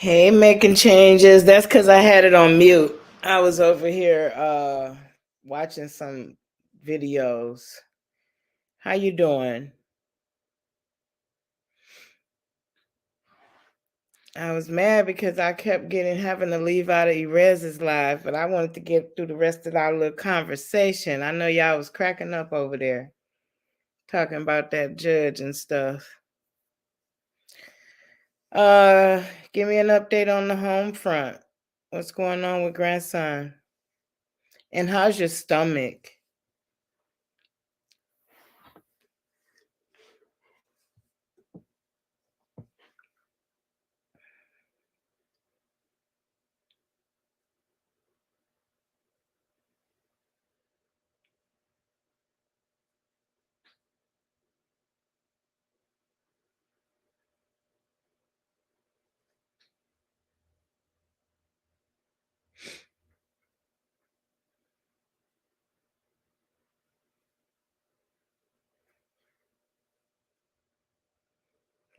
Hey, making changes. That's because I had it on mute. I was over here watching some videos. How you doing? I was mad because I kept having to leave out of Erez's live, but I wanted to get through the rest of our little conversation. I know y'all was cracking up over there talking about that judge and stuff. Give me an update on the home front. What's going on with grandson? And how's your stomach?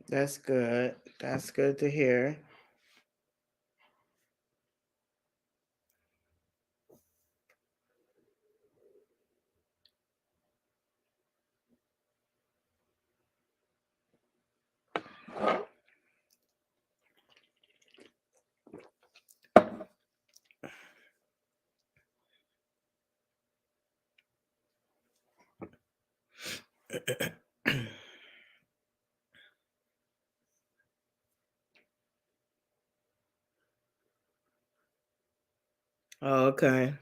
That's good. That's good to hear. Oh, okay.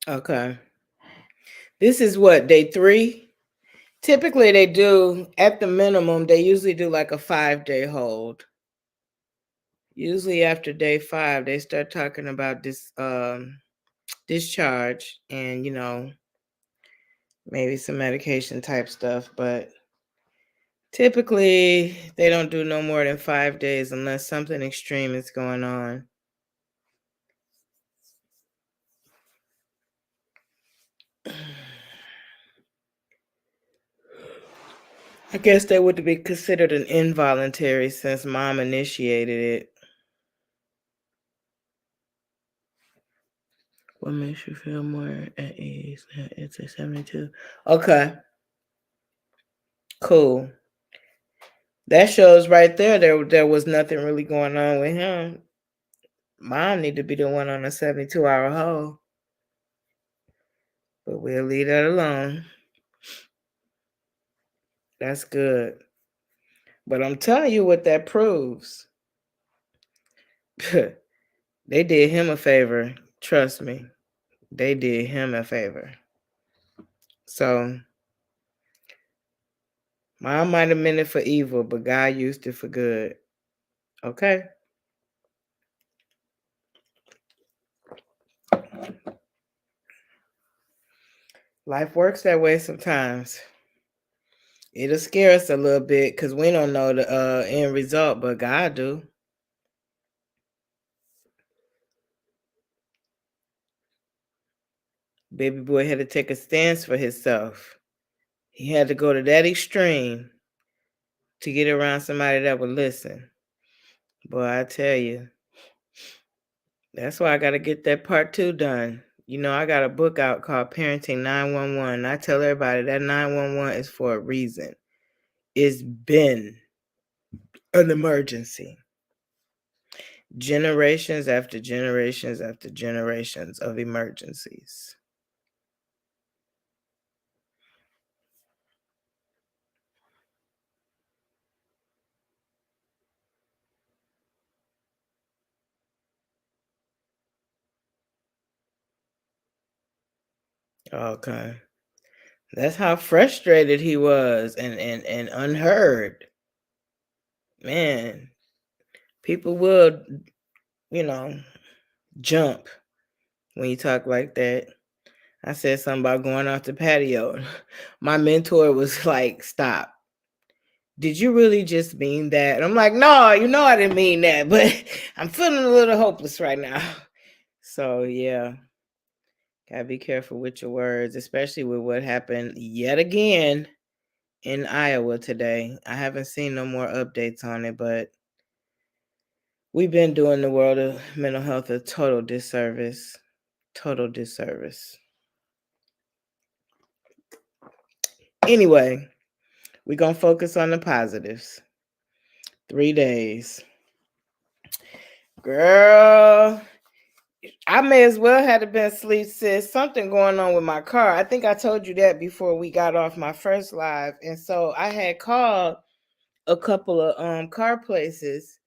Okay. This is what, day 3? Typically they do, at the minimum, they usually do like a 5-day hold. Usually after day 5, they start talking about this discharge and, maybe some medication type stuff, but typically they don't do no more than 5 days unless something extreme is going on. I guess that would be considered an involuntary since mom initiated it. What makes you feel more at ease? It's a 72. Okay, cool. That shows right there was nothing really going on with him. Mom need to be the one on a 72-hour hold. But we'll leave that alone. That's good. But I'm telling you what that proves. They did him a favor. Trust me. They did him a favor. So mom might have meant it for evil, but God used it for good. Okay? Life works that way sometimes. It'll scare us a little bit because we don't know the end result, but God do. Baby boy had to take a stance for himself. He had to go to that extreme to get around somebody that would listen. Boy, I tell you, that's why I got to get that part 2 done. I got a book out called Parenting 911. I tell everybody that 911 is for a reason. It's been an emergency. Generations after generations after generations of emergencies. Okay. That's how frustrated he was and unheard. Man, people will, you know, jump when you talk like that. I said something about going off the patio. My mentor was like, "Stop. Did you really just mean that?" And I'm like, "No, I didn't mean that, but I'm feeling a little hopeless right now." So, yeah. Gotta be careful with your words, especially with what happened yet again in Iowa today. I haven't seen no more updates on it, but we've been doing the world of mental health a total disservice. Total disservice. Anyway, we're going to focus on the positives. 3 days. Girl, I may as well have been asleep, sis. Something going on with my car. I think I told you that before we got off my first live. And so I had called a couple of car places.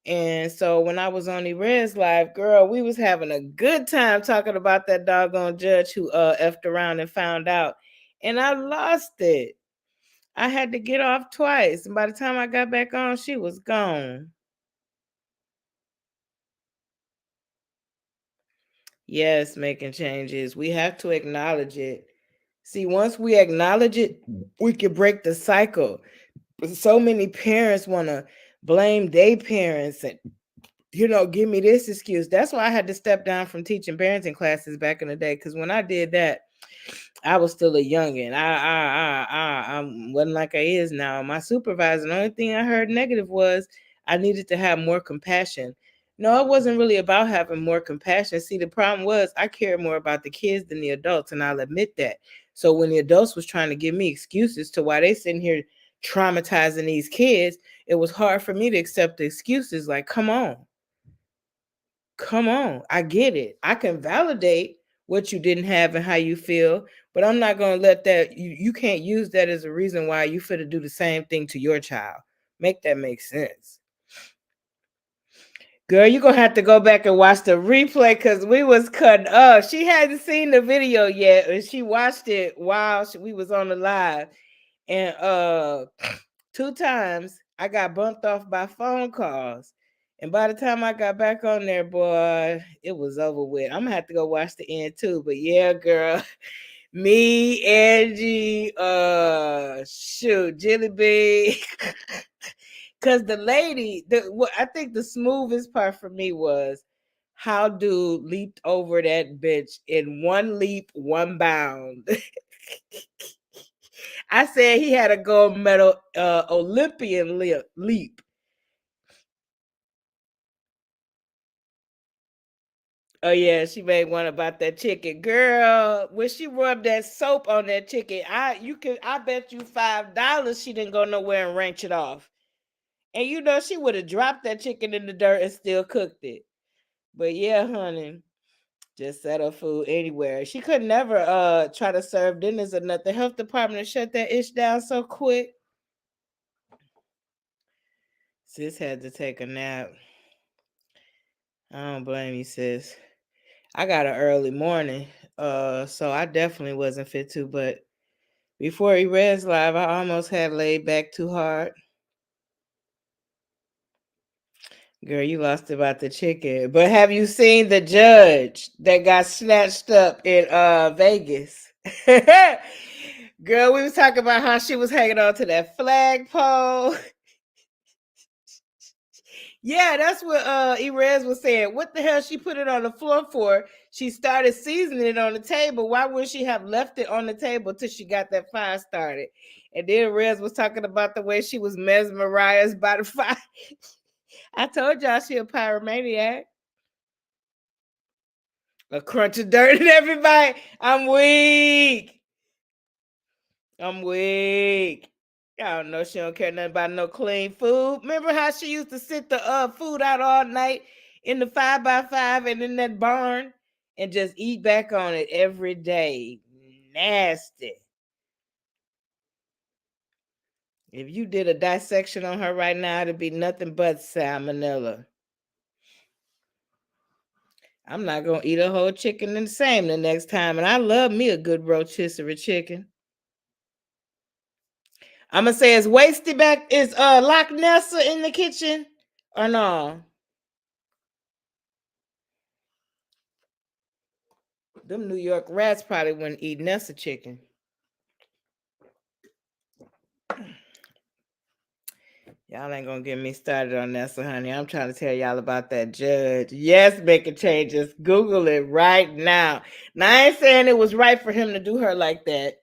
And so when I was on the Reds live, girl, we was having a good time talking about that doggone judge who effed around and found out. And I lost it. I had to get off twice. And by the time I got back on, she was gone. Yes, making changes. We have to acknowledge it. See, once we acknowledge it, we can break the cycle. So many parents want to blame their parents and, give me this excuse. That's why I had to step down from teaching parenting classes back in the day. Because when I did that, I was still a youngin. I wasn't like I is now. My supervisor, the only thing I heard negative was I needed to have more compassion. No, it wasn't really about having more compassion. See, the problem was I cared more about the kids than the adults, and I'll admit that. So when the adults was trying to give me excuses to why they sitting here traumatizing these kids, it was hard for me to accept the excuses. Like, come on, I get it. I can validate what you didn't have and how you feel, but I'm not going to let that, you can't use that as a reason why you fit to do the same thing to your child. Make that make sense. Girl, you're going to have to go back and watch the replay because we was cutting up. She hadn't seen the video yet, and she watched it while we was on the live. And 2 times I got bumped off by phone calls. And by the time I got back on there, boy, it was over with. I'm going to have to go watch the end too. But yeah, girl, me, Angie, Jilly Bee. Because the lady, I think the smoothest part for me was how dude leaped over that bitch in one leap, one bound. I said he had a gold medal Olympian leap. Oh yeah, she made one about that chicken. Girl, when she rubbed that soap on that chicken, I bet you $5 she didn't go nowhere and wrench it off. And she would have dropped that chicken in the dirt and still cooked it. But yeah, honey, just set her food anywhere. She could never try to serve dinners or nothing. The health department shut that ish down so quick. Sis had to take a nap. I don't blame you, sis. I got an early morning, so I definitely wasn't fit to. But before Erez live, I almost had laid back too hard. Girl, you lost about the chicken. But have you seen the judge that got snatched up in Vegas? Girl, we was talking about how she was hanging on to that flagpole. Yeah, that's what Erez was saying. What the hell she put it on the floor for? She started seasoning it on the table. Why would she have left it on the table till she got that fire started? And then Erez was talking about the way she was mesmerized by the fire. I told y'all she a pyromaniac. A crunch of dirt and everybody. I'm weak. I don't know. She don't care nothing about no clean food. Remember how she used to sit the food out all night in the 5x5 and in that barn and just eat back on it every day? Nasty. If you did a dissection on her right now, it'd be nothing but salmonella. I'm not gonna eat a whole chicken the same the next time. And I love me a good rotisserie chicken. I'm gonna say, is Wasty back? Is Loch Nessa in the kitchen or no? Them New York rats probably wouldn't eat Nessa chicken. Y'all ain't gonna get me started on that, so honey. I'm trying to tell y'all about that judge. Yes, making changes. Google it right now. Now I ain't saying it was right for him to do her like that.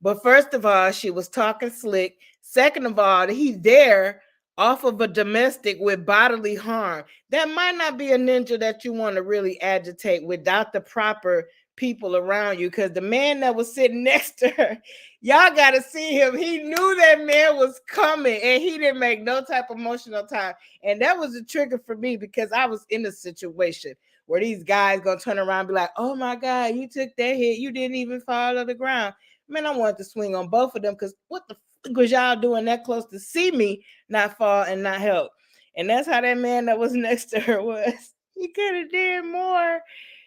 But first of all, she was talking slick. Second of all, he's there off of a domestic with bodily harm. That might not be a ninja that you want to really agitate without the proper people around you. Because the man that was sitting next to her, y'all got to see him. He knew that man was coming and he didn't make no type of emotional time. And that was a trigger for me because I was in a situation where these guys going to turn around and be like, oh my God, you took that hit. You didn't even fall to the ground. Man, I wanted to swing on both of them because what the fuck was y'all doing that close to see me not fall and not help? And that's how that man that was next to her was. He could have did more.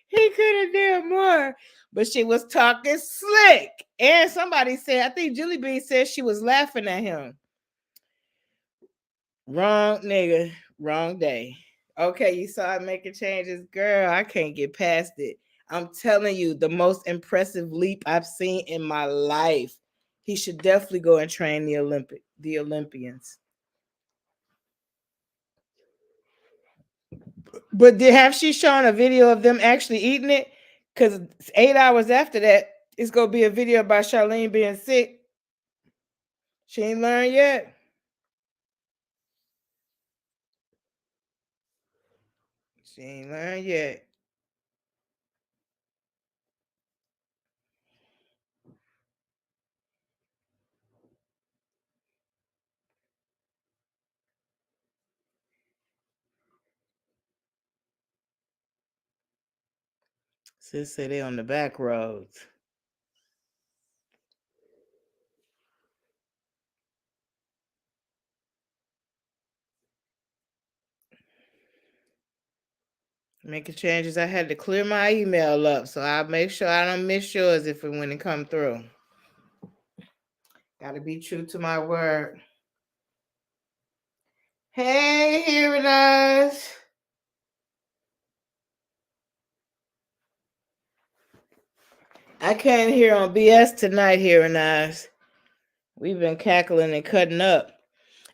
He could have did more. But she was talking slick. And somebody said, I think Julie B said she was laughing at him. Wrong nigga, wrong day. Okay, you saw it making changes. Girl, I can't get past it. I'm telling you, the most impressive leap I've seen in my life. He should definitely go and train the Olympians. But have she shown a video of them actually eating it? Because 8 hours after that, it's gonna be a video about Charlene being sick. She ain't learned yet. She ain't learned yet. Sis say they on the back roads. Making changes. I had to clear my email up, so I'll make sure I don't miss yours if and when it come through. Gotta be true to my word. Hey, hearing us. I can't hear on BS tonight, hearing us. We've been cackling and cutting up.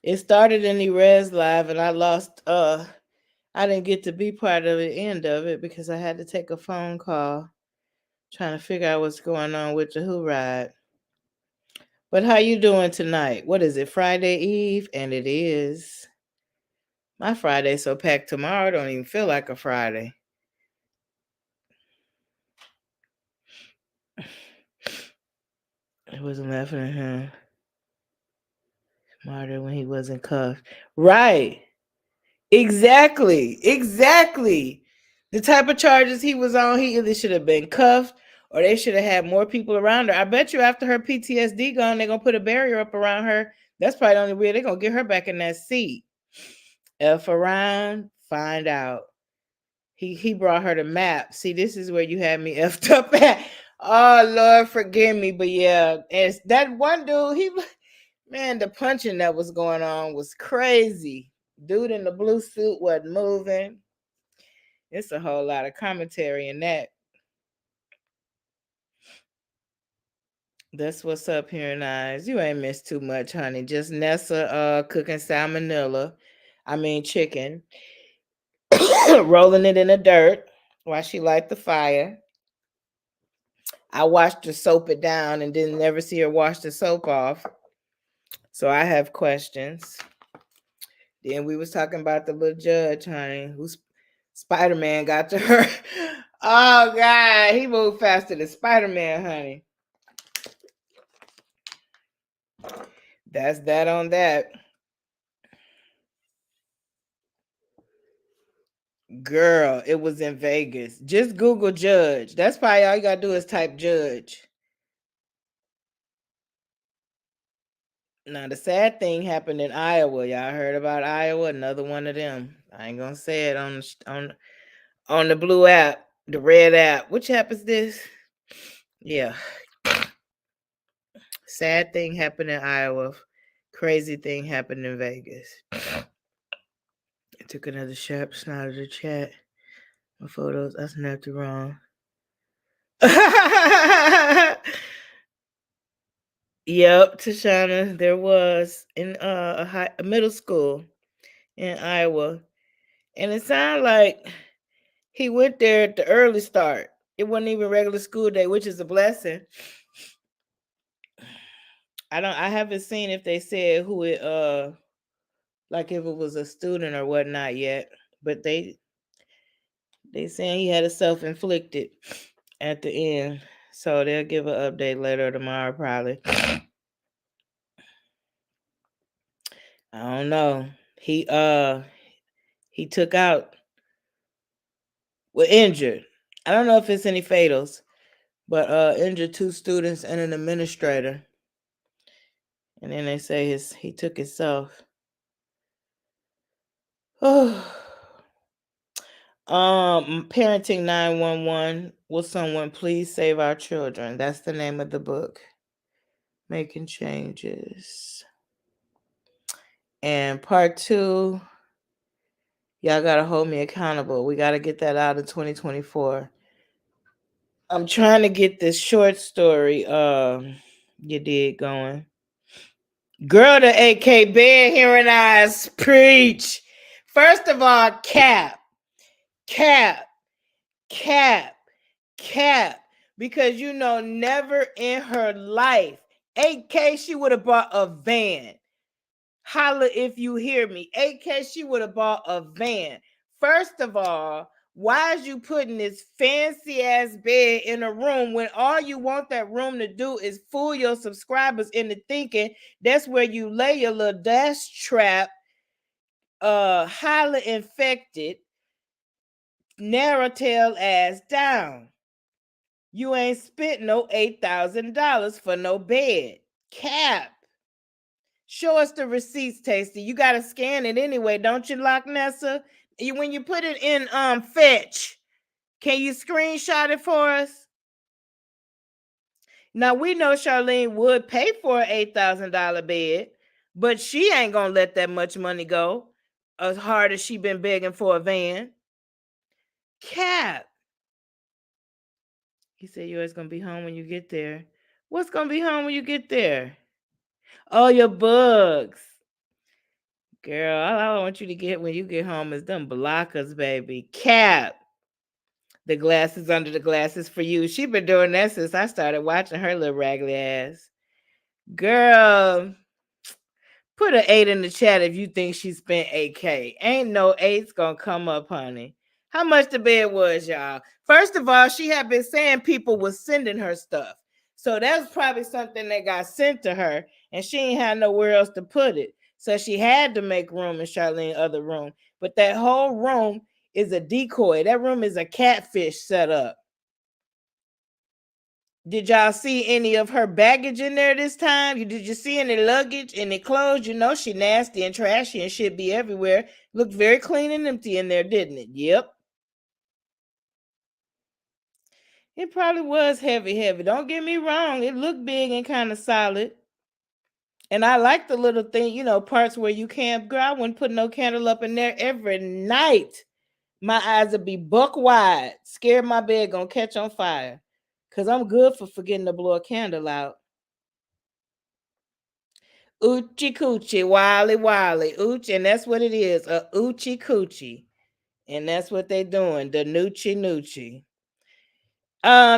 It started in the Res Live, and I lost. I didn't get to be part of the end of it because I had to take a phone call, trying to figure out what's going on with the Who Ride. But how you doing tonight? What is it? Friday Eve, and it is. My Friday's so packed tomorrow. Don't even feel like a Friday. I wasn't laughing at him. Smarter when he wasn't cuffed. Right. Exactly. The type of charges he was on, he either should have been cuffed or they should have had more people around her. I bet you after her PTSD gone, they're going to put a barrier up around her. That's probably the only way they're going to get her back in that seat. F around, find out. He brought her the map. See, this is where you had me effed up at. Oh, Lord, forgive me. But yeah, it's that one dude, man, the punching that was going on was crazy. Dude in the blue suit wasn't moving. It's a whole lot of commentary in that. That's what's up here in eyes. You ain't missed too much, honey. Just Nessa cooking salmonella. I mean chicken. Rolling it in the dirt while she light the fire. I watched her soap it down and didn't ever see her wash the soap off. So I have questions. Then we was talking about the little judge, honey, who's Spider-Man got to her. Oh, God. He moved faster than Spider-Man, honey. That's that on that. Girl, it was in Vegas. Just Google judge. That's probably all you got to do is type judge. Now, the sad thing happened in Iowa. Y'all heard about Iowa? Another one of them. I ain't going to say it on the blue app, the red app. Which app is this? Yeah. Sad thing happened in Iowa. Crazy thing happened in Vegas. I took another sharp snot of the chat. My photos, I snapped it wrong. Yep, Tashana, there was in a middle school in Iowa. And it sounded like he went there at the early start. It wasn't even regular school day, which is a blessing. I haven't seen if they said who it like if it was a student or whatnot yet. But they saying he had a self-inflicted at the end. So they'll give an update later tomorrow probably. I don't know. He took out injured. I don't know if it's any fatals, but injured 2 students and an administrator. And then they say he took himself. Parenting 911. Will someone please save our children? That's the name of the book. Making changes. And part 2, y'all gotta hold me accountable. We gotta get that out in 2024. I'm trying to get this short story you did going. Girl, the AK bed hearing eyes preach. First of all, cap, because you know, never in her life, AK, she would have bought a van. Holla if you hear me. AK, she would have bought a van. First of all, why is you putting this fancy ass bed in a room when all you want that room to do is fool your subscribers into thinking that's where you lay your little dash trap, highly infected, narrow tail ass down. You ain't spent no $8,000 for no bed. Cap. Show us the receipts, Tasty. You gotta scan it anyway, don't you, Loch Nessa? When you put it in Fetch, can you screenshot it for us? Now we know Charlene would pay for an $8,000 bed, but she ain't gonna let that much money go. As hard as she been begging for a van. Cap. He said yours gonna be home when you get there. What's gonna be home when you get there? Oh, your bugs. Girl, all I want you to get when you get home is them blockers, baby. Cap. The glasses under the glasses for you. She been doing that since I started watching her little raggedy ass. Girl, put an 8 in the chat if you think she spent 8K. Ain't no 8's gonna come up, honey. How much the bed was, y'all? First of all, she had been saying people was sending her stuff. So that's probably something that got sent to her, and she ain't had nowhere else to put it. So she had to make room in Charlene's other room. But that whole room is a decoy. That room is a catfish set up. Did y'all see any of her baggage in there this time? Did you see any luggage, any clothes? You know she nasty and trashy and should be everywhere. Looked very clean and empty in there, didn't it? Yep. It probably was heavy. Don't get me wrong. It looked big and kind of solid. And I like the little thing, you know, parts where you can't. Girl, I wouldn't put no candle up in there every night. My eyes would be buck wide. Scared my bed gonna catch on fire. Cause I'm good for forgetting to blow a candle out. Oochie coochie, wily wily, ooch, and that's what it is, a oochie coochie, and that's what they doing, the noochie noochie.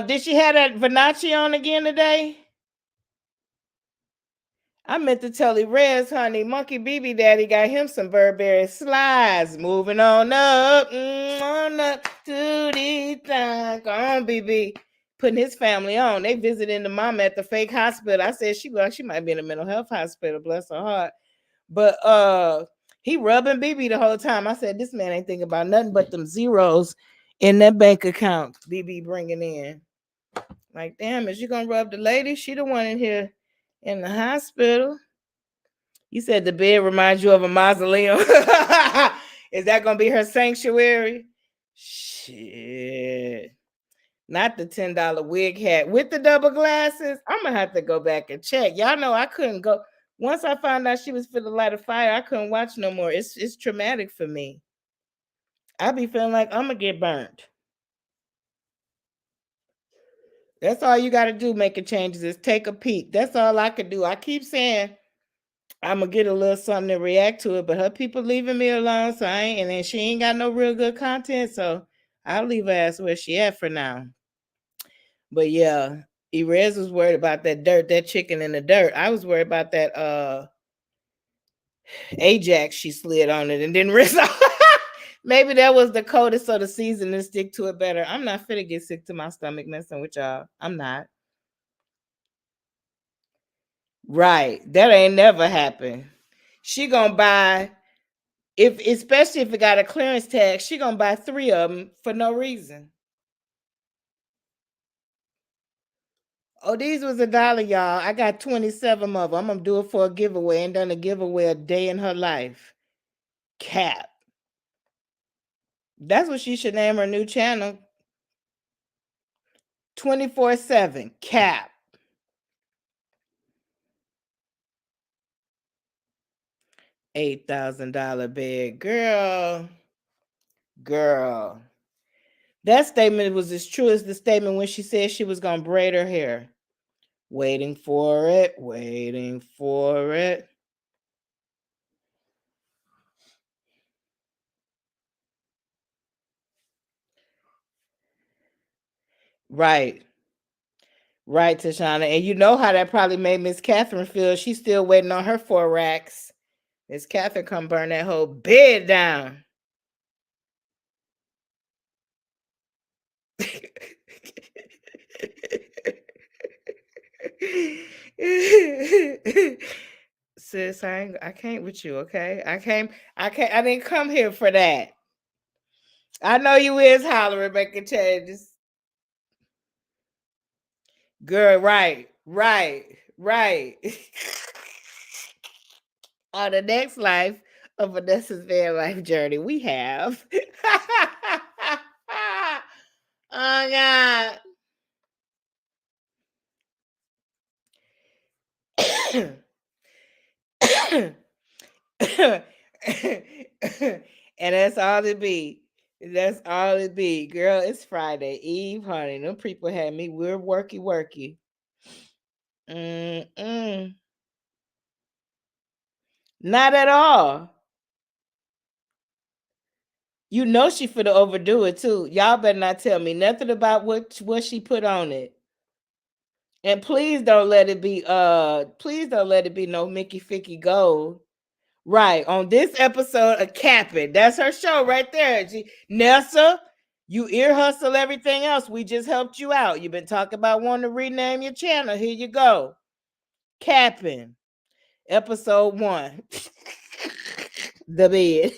Did she have that Vernace on again today? I meant to tell you, Rez, honey, Monkey BB Daddy got him some Burberry slides. Moving on up to the time. Come on, BB. Putting his family on. They visiting the mama at the fake hospital. I said she might be in a mental health hospital, bless her heart. But he rubbing BB the whole time. I said, this man ain't thinking about nothing but them zeros in that bank account BB bringing in. Like, damn, is you gonna rub the lady? She the one in here in the hospital. You said the bed reminds you of a mausoleum. Is that gonna be her sanctuary? Shit. Not the $10 wig hat with the double glasses. I'm gonna have to go back and check. Y'all know I couldn't go. Once I found out she was for the light of fire, I couldn't watch no more. It's traumatic for me. I be feeling like I'm gonna get burnt. That's all you got to do making changes is take a peek. That's all I could do. I keep saying I'm going to get a little something to react to it, but her people leaving me alone, so I ain't, and then she ain't got no real good content, so I'll leave her ass where she at for now. But yeah, Erez was worried about that dirt, that chicken in the dirt. I was worried about that Ajax she slid on it and didn't rinse off. Maybe that was the coldest so the seasoning stick to it better. I'm not finna get sick to my stomach messing with y'all. I'm not. Right. That ain't never happened. She gonna buy, if especially if it got a clearance tag, she gonna buy 3 of them for no reason. Oh, these was $1, y'all. I got 27 of them. I'm gonna do it for a giveaway. Ain't done a giveaway a day in her life. Cap. That's what she should name her new channel. 24/7 Cap. $8,000 bed. Girl. That statement was as true as the statement when she said she was gonna braid her hair. Waiting for it. Right. Right, Tashana. And you know how that probably made Miss Catherine feel. She's still waiting on her 4 racks. Miss Catherine come burn that whole bed down. Sis, I can't with you, okay? I didn't come here for that. I know you is hollering, making changes. Girl, right. On the next life of Vanessa's van life journey, we have. Oh God. And that's all it be. That's all it be. Girl, it's Friday Eve, honey. Them people had me. We're worky. Mm-mm. Not at all. You know she finna overdo it too. Y'all better not tell me nothing about what she put on it. And please don't let it be no Mickey Ficky Gold. Right. On this episode of Capping. That's her show right there. Nessa, you ear hustle everything else. We just helped you out. You've been talking about wanting to rename your channel. Here you go. Capping. Episode 1. The bed.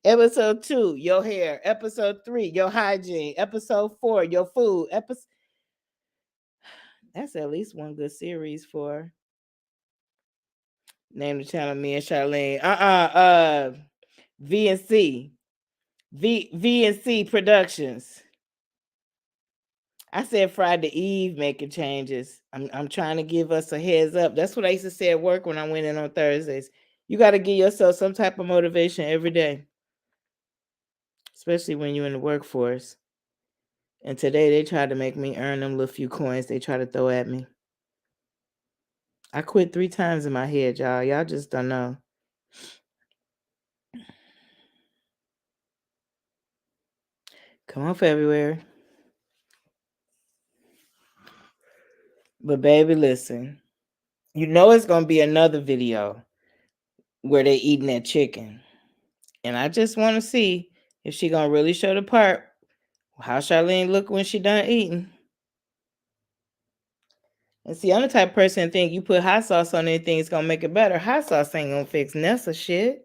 Episode 2, your hair. Episode 3, your hygiene. Episode 4, your food. That's at least one good series for name the channel. Me and Charlene. VNC. VNC Productions. I said Friday Eve making changes. I'm trying to give us a heads up. That's what I used to say at work when I went in on Thursdays. You got to give yourself some type of motivation every day, especially when you're in the workforce. And today they tried to make me earn them little few coins they try to throw at me. I quit 3 times in my head, y'all. Y'all just don't know. Come on, February. But baby, listen. You know it's going to be another video where they eating that chicken. And I just want to see if she going to really show the part how Charlene look when she done eating. And see, I'm the type of person to think you put hot sauce on anything, it's going to make it better. Hot sauce ain't going to fix Nessa shit.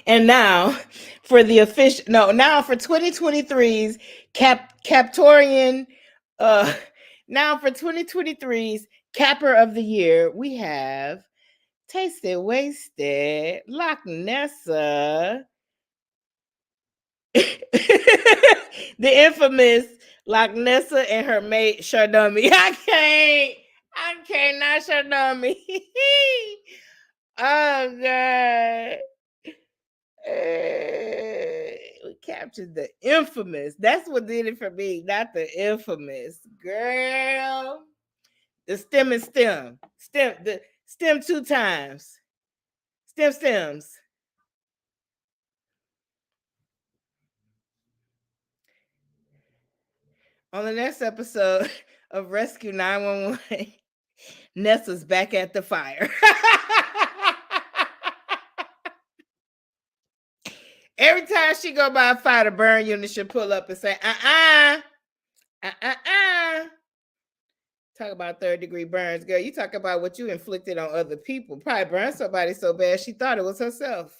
And now for the official, now for 2023's Captorian, now for 2023's Capper of the Year, we have Tasted Wasted, Loch Nessa, the infamous Loch Nessa and her mate Shardummy. I I cannot shut on me. Oh God. We captured the infamous. That's what did it for me, not the infamous. Girl. The stem and stem. The stem 2 times. Stems. On the next episode of Rescue 911, Nessa's back at the fire. Every time she go by a fire, the burn unit should pull up and say, Talk about 3rd-degree burns. Girl, you talk about what you inflicted on other people. Probably burned somebody so bad she thought it was herself.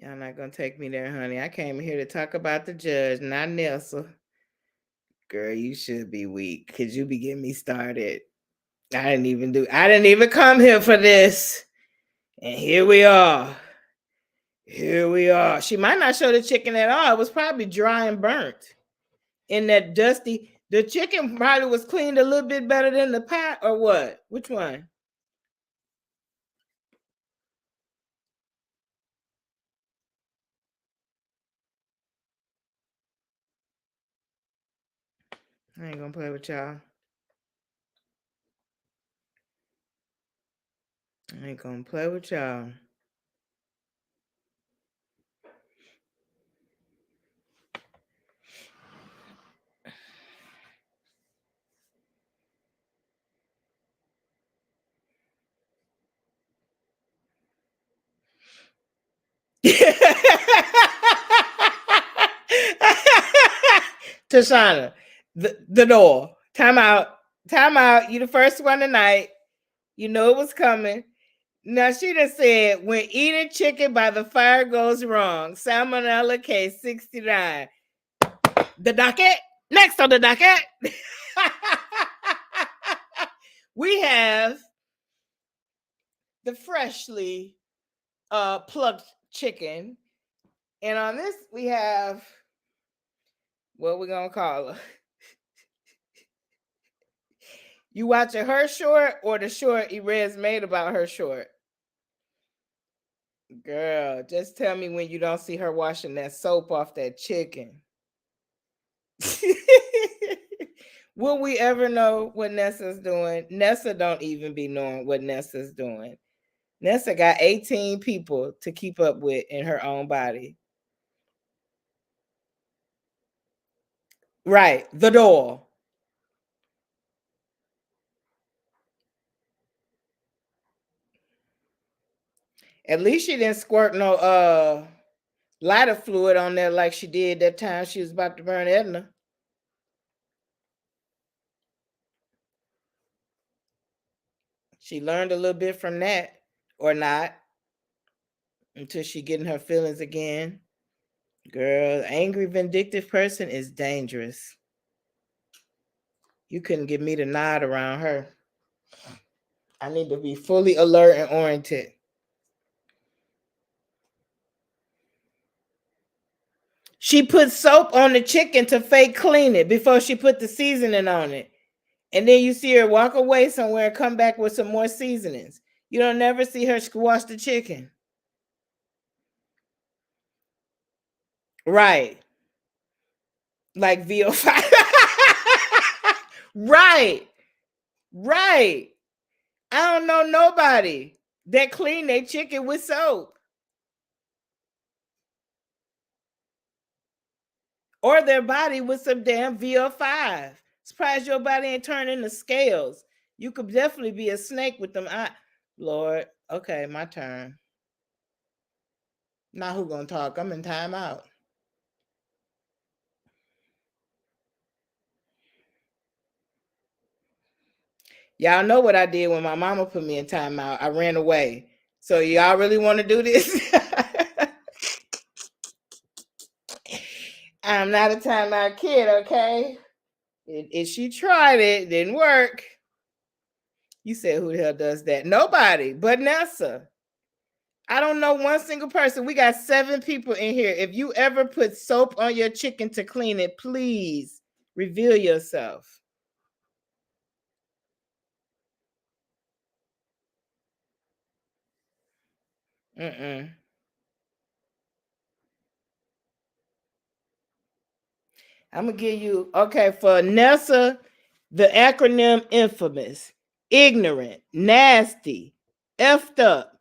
Y'all not gonna take me there, honey. I came here to talk about the judge, not Nelsa. Girl, you should be weak because you be getting me started. I didn't even come here for this. And here we are. She might not show the chicken at all. It was probably dry and burnt in that dusty. The chicken probably was cleaned a little bit better than the pie, or what? Which one? I ain't gonna play with y'all. I ain't gonna play with y'all. Tashana, the door. Time out. You the first one tonight. You know it was coming. Now she just said when eating chicken by the fire goes wrong. Salmonella case 69. The docket. Next on the docket. We have the freshly plucked chicken. And on this, we have what we're gonna call her. You watching her short or the short Erez made about her short? Girl, just tell me when you don't see her washing that soap off that chicken. Will we ever know what Nessa's doing? Nessa don't even be knowing what Nessa's doing. Nessa got 18 people to keep up with in her own body. Right, the door. At least she didn't squirt no lighter fluid on there like she did that time she was about to burn Edna. She learned a little bit from that, or not, until she getting her feelings again. Girl, angry, vindictive person is dangerous. You couldn't get me to nod around her. I need to be fully alert and oriented. She put soap on the chicken to fake clean it before she put the seasoning on it. And then you see her walk away somewhere and come back with some more seasonings. You don't never see her squash the chicken. Right. Like VO5. Right. I don't know nobody that clean their chicken with soap. Or their body with some damn VO5. Surprised your body ain't turning into scales. You could definitely be a snake with them eyes. Lord, okay, my turn. Now who gonna talk? I'm in timeout. Y'all know what I did when my mama put me in timeout. I ran away. So y'all really want to do this? I'm not a timeout kid, okay? If she tried it, didn't work. You said who the hell does that? Nobody but Nessa. I don't know one single person. We got 7 people in here. If you ever put soap on your chicken to clean it, please reveal yourself. Mm-mm. I'm gonna give you for Nessa, the acronym infamous, ignorant, nasty, effed up,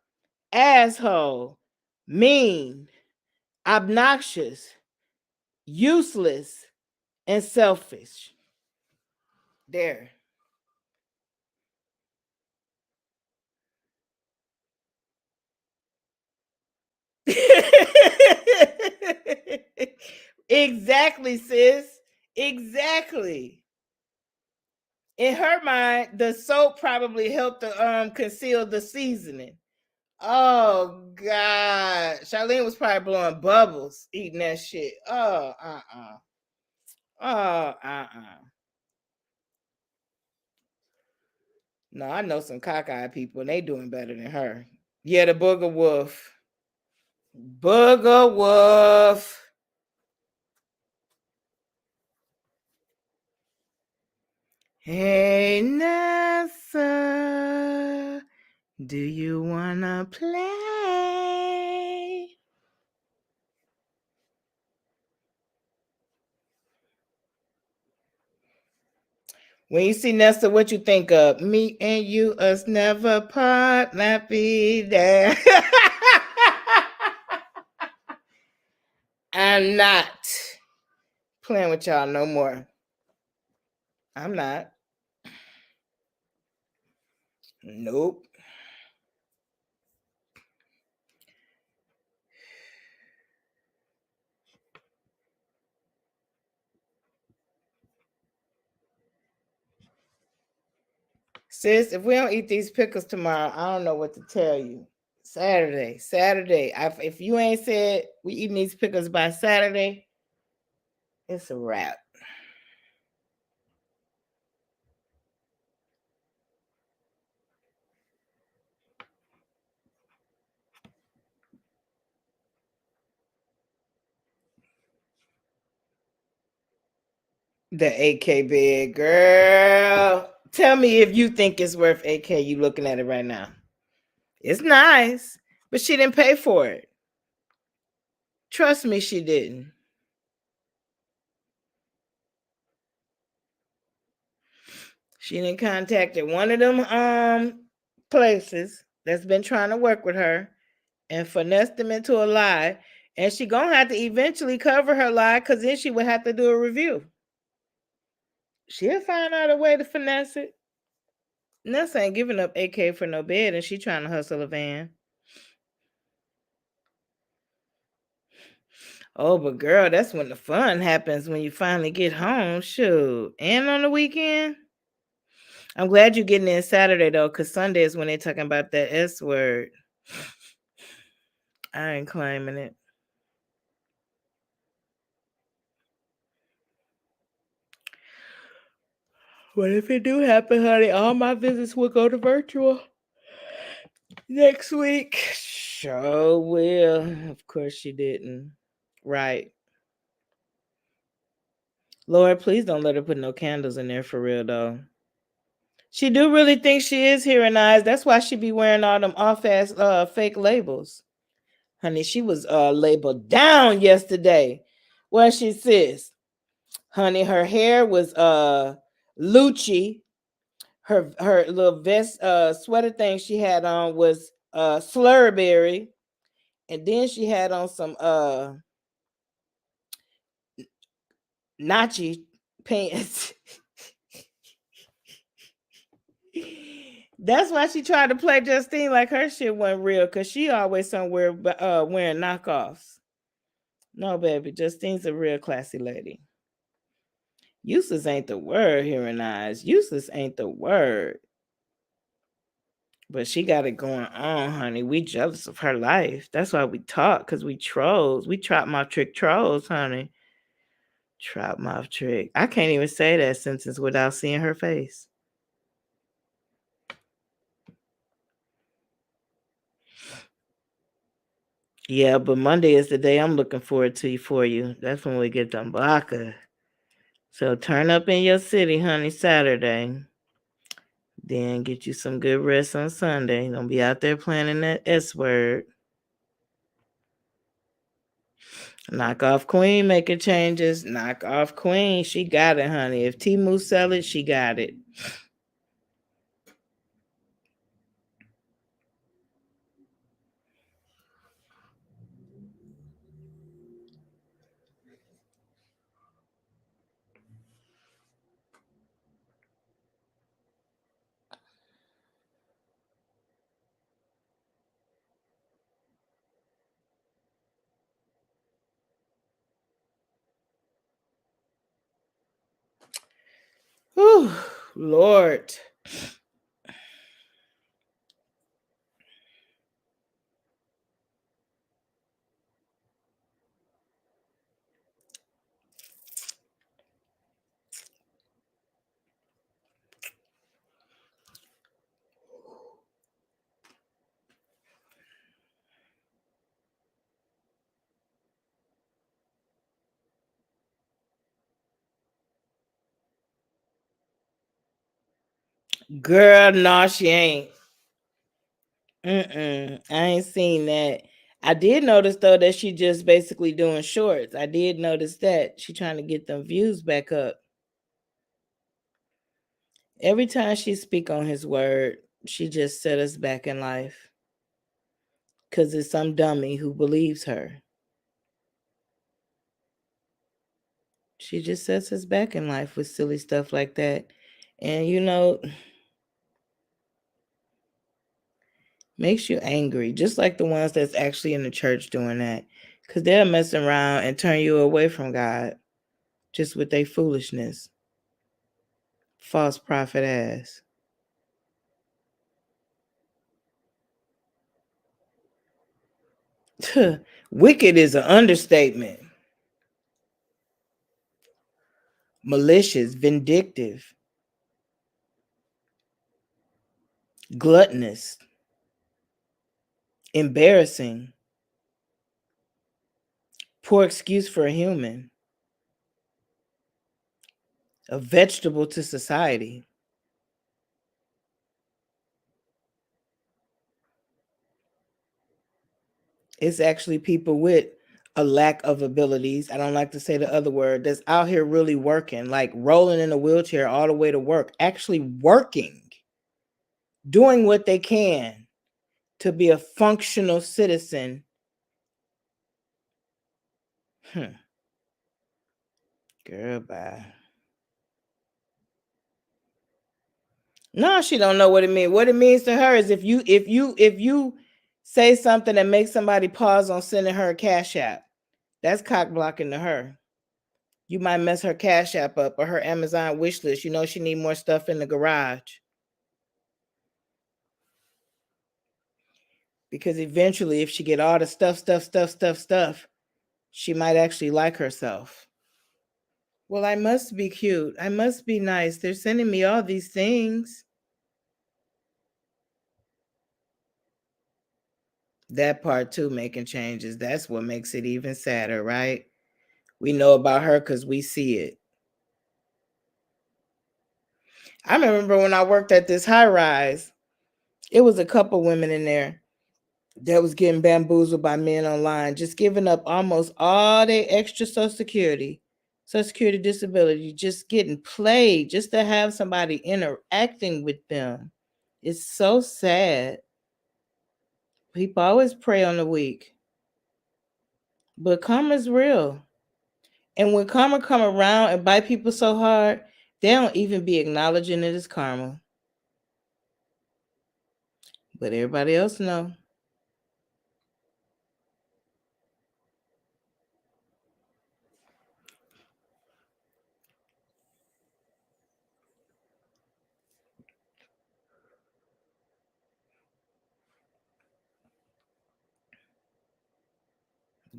asshole, mean, obnoxious, useless, and selfish. There. Exactly, sis. Exactly. In her mind, the soap probably helped to conceal the seasoning. Oh God. Charlene was probably blowing bubbles eating that shit. Oh, Oh, No, I know some cockeyed people and they doing better than her. Yeah, the booger wolf. Booger wolf. Hey NASA, do you wanna play? When you see Nesta, what you think of? Me and you, us never part, not be there. I'm not playing with y'all no more. I'm not. Nope. Sis, if we don't eat these pickles tomorrow, I don't know what to tell you. Saturday. If you ain't said we eating these pickles by Saturday, it's a wrap. The AK bid, girl. Tell me if you think it's worth AK. You looking at it right now. It's nice, but she didn't pay for it. Trust me, she didn't. She didn't contacted one of them places that's been trying to work with her and finesse them into a lie. And she gonna have to eventually cover her lie because then she would have to do a review. She'll find out a way to finesse it. Nessa ain't giving up AK for no bed, and she trying to hustle a van. Oh, but girl, that's when the fun happens when you finally get home. Shoot. And on the weekend. I'm glad you're getting in Saturday though, because Sunday is when they're talking about that S word. I ain't claiming it. But if it do happen, honey, all my visits will go to virtual next week. Sure will. Of course she didn't. Right. Lord, please don't let her put no candles in there for real though. She do really think she is hearing eyes. That's why she be wearing all them off-ass fake labels. Honey, she was labeled down yesterday. What she says? Honey, her hair was Lucci. Her little vest sweater thing she had on was Slurberry. And then she had on some Nachi pants. That's why she tried to play Justine like her shit wasn't real, because she always somewhere wearing knockoffs. No, baby, Justine's a real classy lady. Useless ain't the word, hearing eyes. Useless ain't the word. But she got it going on, honey. We jealous of her life. That's why we talk, because we trolls. We trap mouth trick trolls, honey. Trap mouth trick. I can't even say that sentence without seeing her face. Yeah, but Monday is the day I'm looking forward to for you. That's when we get them baka. So turn up in your city, honey, Saturday. Then get you some good rest on Sunday. Don't be out there planning that S word. Knock off Queen making changes. Knock off Queen. She got it, honey. If Timu sell it, she got it. Whew, Lord. Girl, no, she ain't. I ain't seen that. I did notice though that she just basically doing shorts. I did notice that she trying to get them views back up. Every time she speak on his word, she just set us back in life. Cause it's some dummy who believes her. She just sets us back in life with silly stuff like that. And makes you angry, just like the ones that's actually in the church doing that. Because they'll mess around and turn you away from God just with their foolishness. False prophet ass. Wicked is an understatement. Malicious, vindictive, gluttonous, embarrassing, poor excuse for a human, a vegetable to society. It's actually people with a lack of abilities. I don't like to say the other word, that's out here really working, like rolling in a wheelchair all the way to work, actually working, doing what they can to be a functional citizen. Girl, bye. No, she don't know what it means. What it means to her is if you say something that makes somebody pause on sending her a cash app, that's cock blocking to her. You might mess her cash app up or her Amazon wish list. You know she need more stuff in the garage. Because eventually, if she get all the stuff, she might actually like herself. Well, I must be cute. I must be nice. They're sending me all these things. That part too, making changes. That's what makes it even sadder, right? We know about her because we see it. I remember when I worked at this high rise, it was a couple women in there that was getting bamboozled by men online, just giving up almost all their extra Social Security disability, just getting played just to have somebody interacting with them. It's so sad. People always prey on the weak, but karma's real. And when karma come around and bite people so hard, they don't even be acknowledging it as karma. But everybody else know.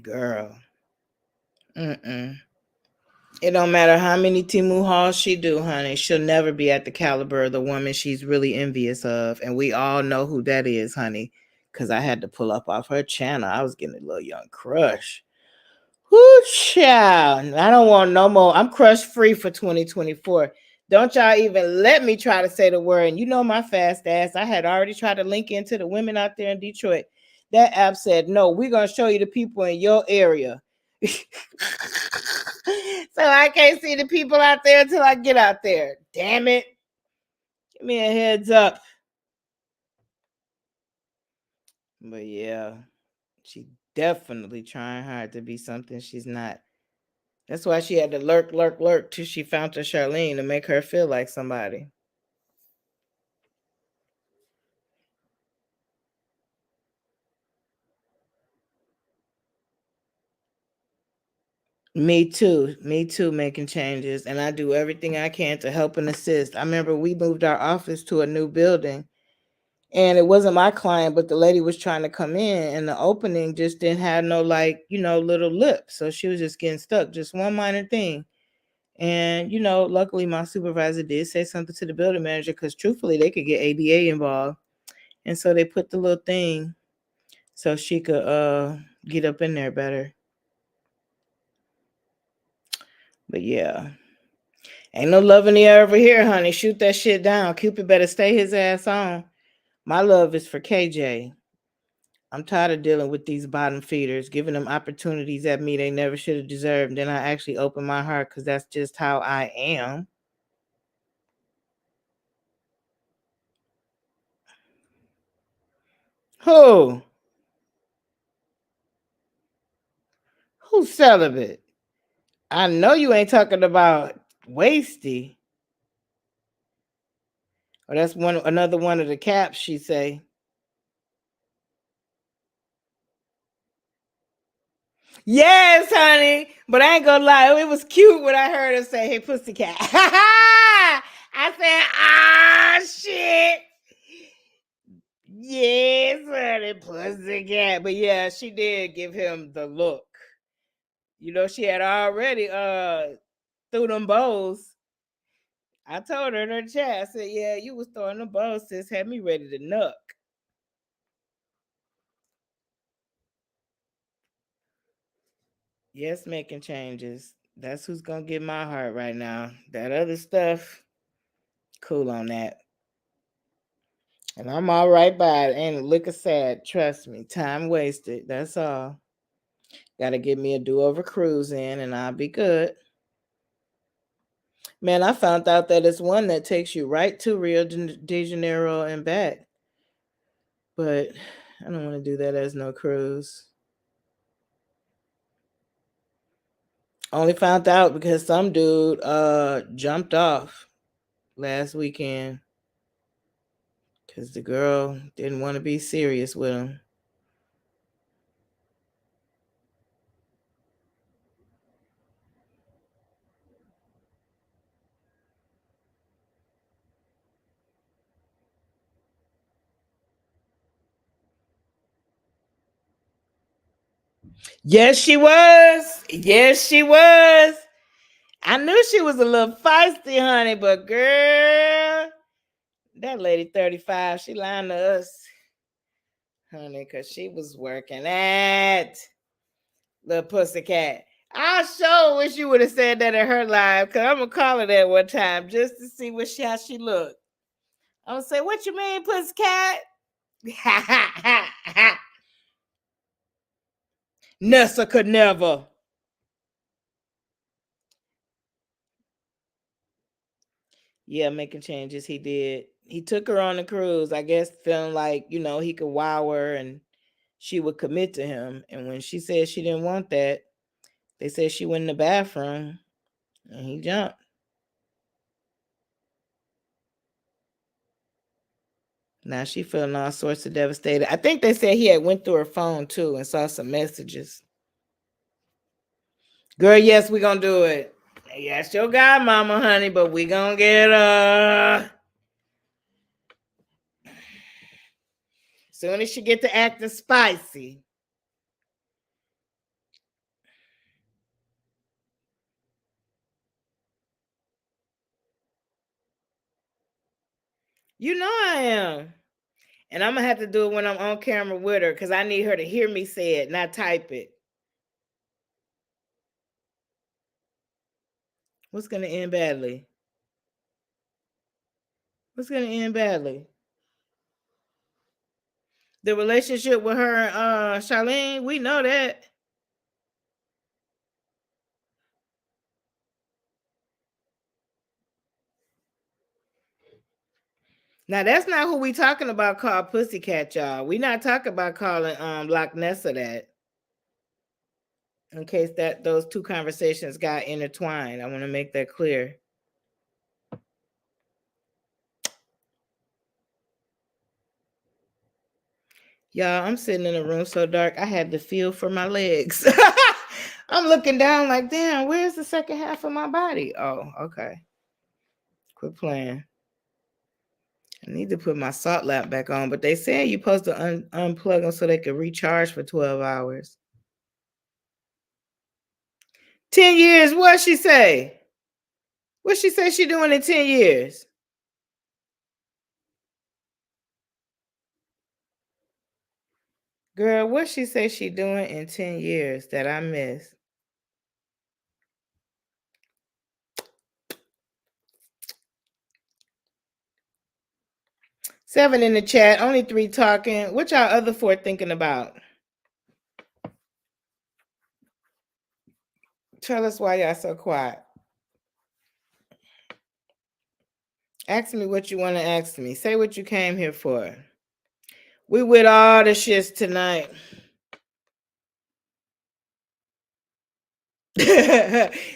Girl. Mm-mm. It don't matter how many Timu hauls she do, honey. She'll never be at the caliber of the woman she's really envious of. And we all know who that is, honey. because I had to pull up off her channel. I was getting a little young crush. Whoo, child. I don't want no more. I'm crush free for 2024. Don't y'all even let me try to say the word. And you know my fast ass. I had already tried to link into the women out there in Detroit. That app said, no, we're going to show you the people in your area. So I can't see the people out there until I get out there. Damn it. Give me a heads up. But yeah, she definitely trying hard to be something she's not. That's why she had to lurk till she found her Charlene to make her feel like somebody. Me too, making changes. And I do everything I can to help and assist. I remember we moved our office to a new building and it wasn't my client, but the lady was trying to come in and the opening just didn't have no like, little lip. So she was just getting stuck, just one minor thing. And, luckily my supervisor did say something to the building manager because truthfully they could get ADA involved. And so they put the little thing so she could get up in there better. But yeah. Ain't no love in the air over here, honey. Shoot that shit down. Cupid better stay his ass on. My love is for KJ. I'm tired of dealing with these bottom feeders, giving them opportunities at me they never should have deserved. Then I actually open my heart because that's just how I am. Who? Who's celibate? I know you ain't talking about Wasty. Or that's another one of the caps she say. Yes, honey. But I ain't gonna lie, it was cute when I heard her say, "Hey, pussycat." I said, "Ah, shit." Yes, honey, pussycat. But yeah, she did give him the look. She had already threw them bows. I told her in her chat, I said, "Yeah, you was throwing them bows, sis. Had me ready to nuck." Yes, making changes. That's who's gonna get my heart right now. That other stuff, cool on that. And I'm all right by it. Ain't a lick of sad. Trust me. Time wasted. That's all. Gotta get me a do-over cruise in and I'll be good. Man, I found out that it's one that takes you right to Rio de Janeiro and back. But I don't want to do that as no cruise. Only found out because some dude jumped off last weekend because the girl didn't want to be serious with him. Yes, she was. Yes, she was. I knew she was a little feisty, honey, but girl, that lady 35, she lying to us, honey, because she was working at the pussycat. I sure wish you would have said that in her live, because I'm going to call her that one time just to see how she looked. I'm going to say, what you mean, pussycat? Nessa could never. Yeah, making changes. He did. He took her on the cruise, I guess, feeling like, he could wow her and she would commit to him. And when she said she didn't want that, they said she went in the bathroom and he jumped. Now she feeling all sorts of devastated. I think they said he had went through her phone too and saw some messages. Girl, yes, we gonna do it. Yes, your godmama, honey, but we gonna get soon as she get to acting spicy. You know I am. And I'm gonna have to do it when I'm on camera with her because I need her to hear me say it, not type it. What's gonna end badly? What's gonna end badly? The relationship with her and Charlene, we know that. Now that's not who we talking about called Pussycat, y'all. We not talking about calling Loch Nessa that. In case that those two conversations got intertwined. I want to make that clear. Y'all, I'm sitting in a room so dark, I had to feel for my legs. I'm looking down like, damn, where's the second half of my body? Oh, okay. Quit playing. I need to put my salt lamp back on, but they said you're supposed to unplug them so they can recharge for 12 hours. 10 years, what she say? What she say she doing in 10 years? Girl, what she say she doing in 10 years that I missed? Seven in the chat, only 3 talking. What y'all other 4 thinking about? Tell us why y'all so quiet. Ask me what you want to ask me. Say what you came here for. We with all the shits tonight.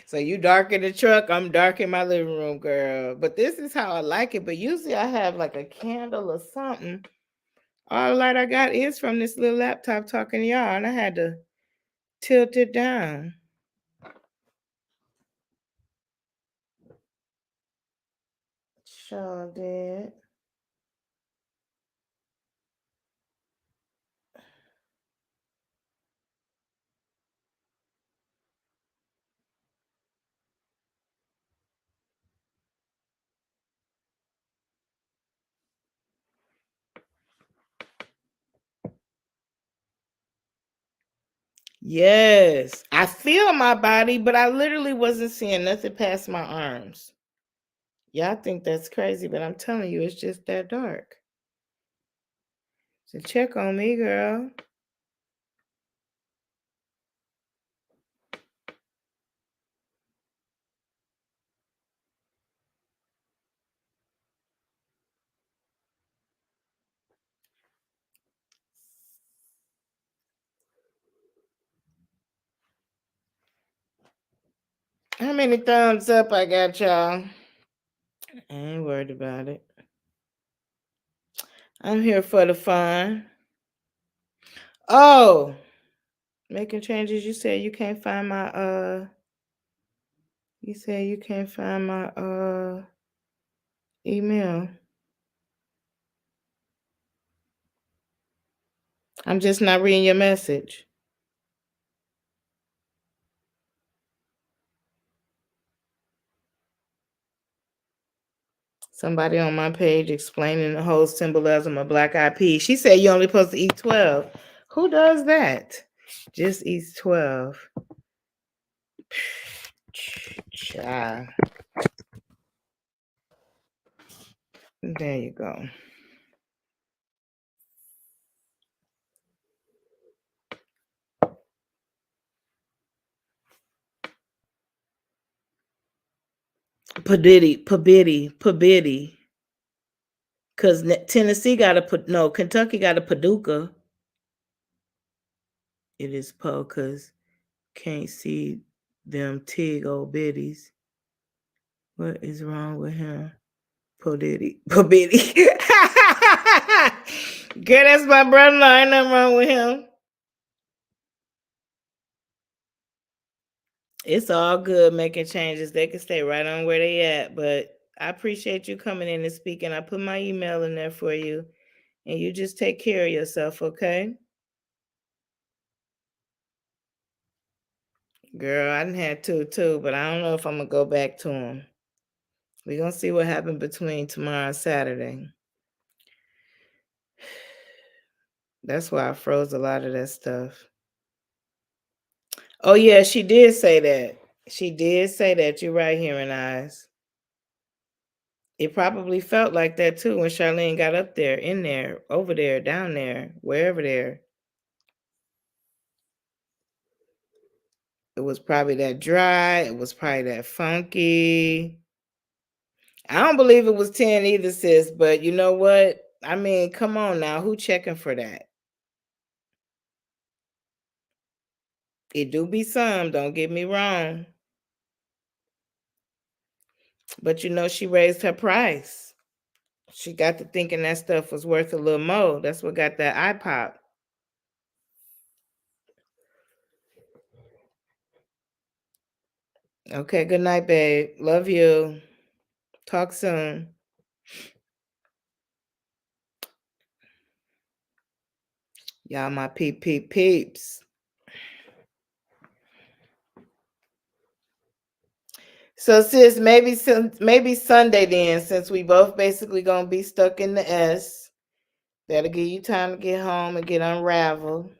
So you dark in the truck, I'm dark in my living room, girl. But this is how I like it. But usually I have like a candle or something. All the light I got is from this little laptop talking to y'all, and I had to tilt it down. Sure did. Yes, I feel my body, but I literally wasn't seeing nothing past my arms. Y'all think that's crazy, but I'm telling you, it's just that dark. So check on me, girl. How many thumbs up I got, y'all? I ain't worried about it. I'm here for the fun. Oh, making changes. You said you can't find my you said you can't find my email. I'm just not reading your message. Somebody on my page explaining the whole symbolism of black eyed peas. She said you only supposed to eat 12. Who does that? Just eats 12. Child. There you go. Pabiddy. Because Tennessee got a Kentucky got a Paducah. It is po because can't see them tig old biddies. What is wrong with him? Pabiddy. Girl, that's my brother-in-law. Ain't nothing wrong with him. It's all good making changes. They can stay right on where they at. But I appreciate you coming in and speaking. I put my email in there for you. And you just take care of yourself, okay? Girl, I done had two too, but I don't know if I'm gonna go back to them. We're gonna see what happened between tomorrow and Saturday. That's why I froze a lot of that stuff. Oh yeah, she did say that. She did say that. You're right, Hearing Eyes. It probably felt like that too when Charlene got up there, in there, over there, down there, wherever there. It was probably that dry. It was probably that funky. I don't believe it was 10 either, sis, but you know what? I mean, come on now. Who checking for that? It do be some, don't get me wrong. But you know, she raised her price. She got to thinking that stuff was worth a little more. That's what got that eye pop. Okay, good night, babe. Love you. Talk soon. Y'all my peeps. So sis, maybe Sunday then, since we both basically gonna be stuck in the S. That'll give you time to get home and get unraveled.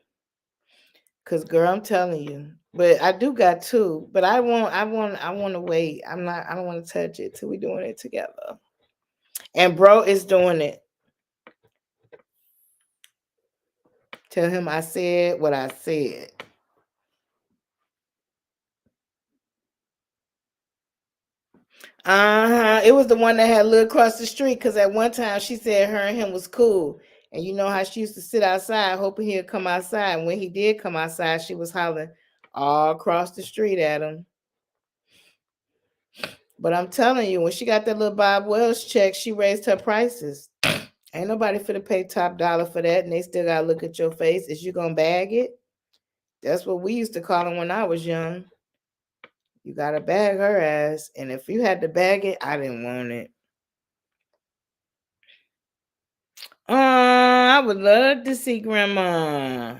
Cause girl, I'm telling you. But I do got two. But I want to wait. I don't want to touch it till we doing it together. And bro is doing it. Tell him I said what I said. It was the one that had lived across the street because at one time she said her and him was cool. And you know how she used to sit outside hoping he'd come outside. And when he did come outside, she was hollering all across the street at him. But I'm telling you, when she got that little Bob Wells check, she raised her prices. Ain't nobody finna pay top dollar for that, and they still gotta look at your face. Is you gonna bag it? That's what we used to call them when I was young. You gotta bag her ass. And if you had to bag it, I didn't want it. I would love to see grandma.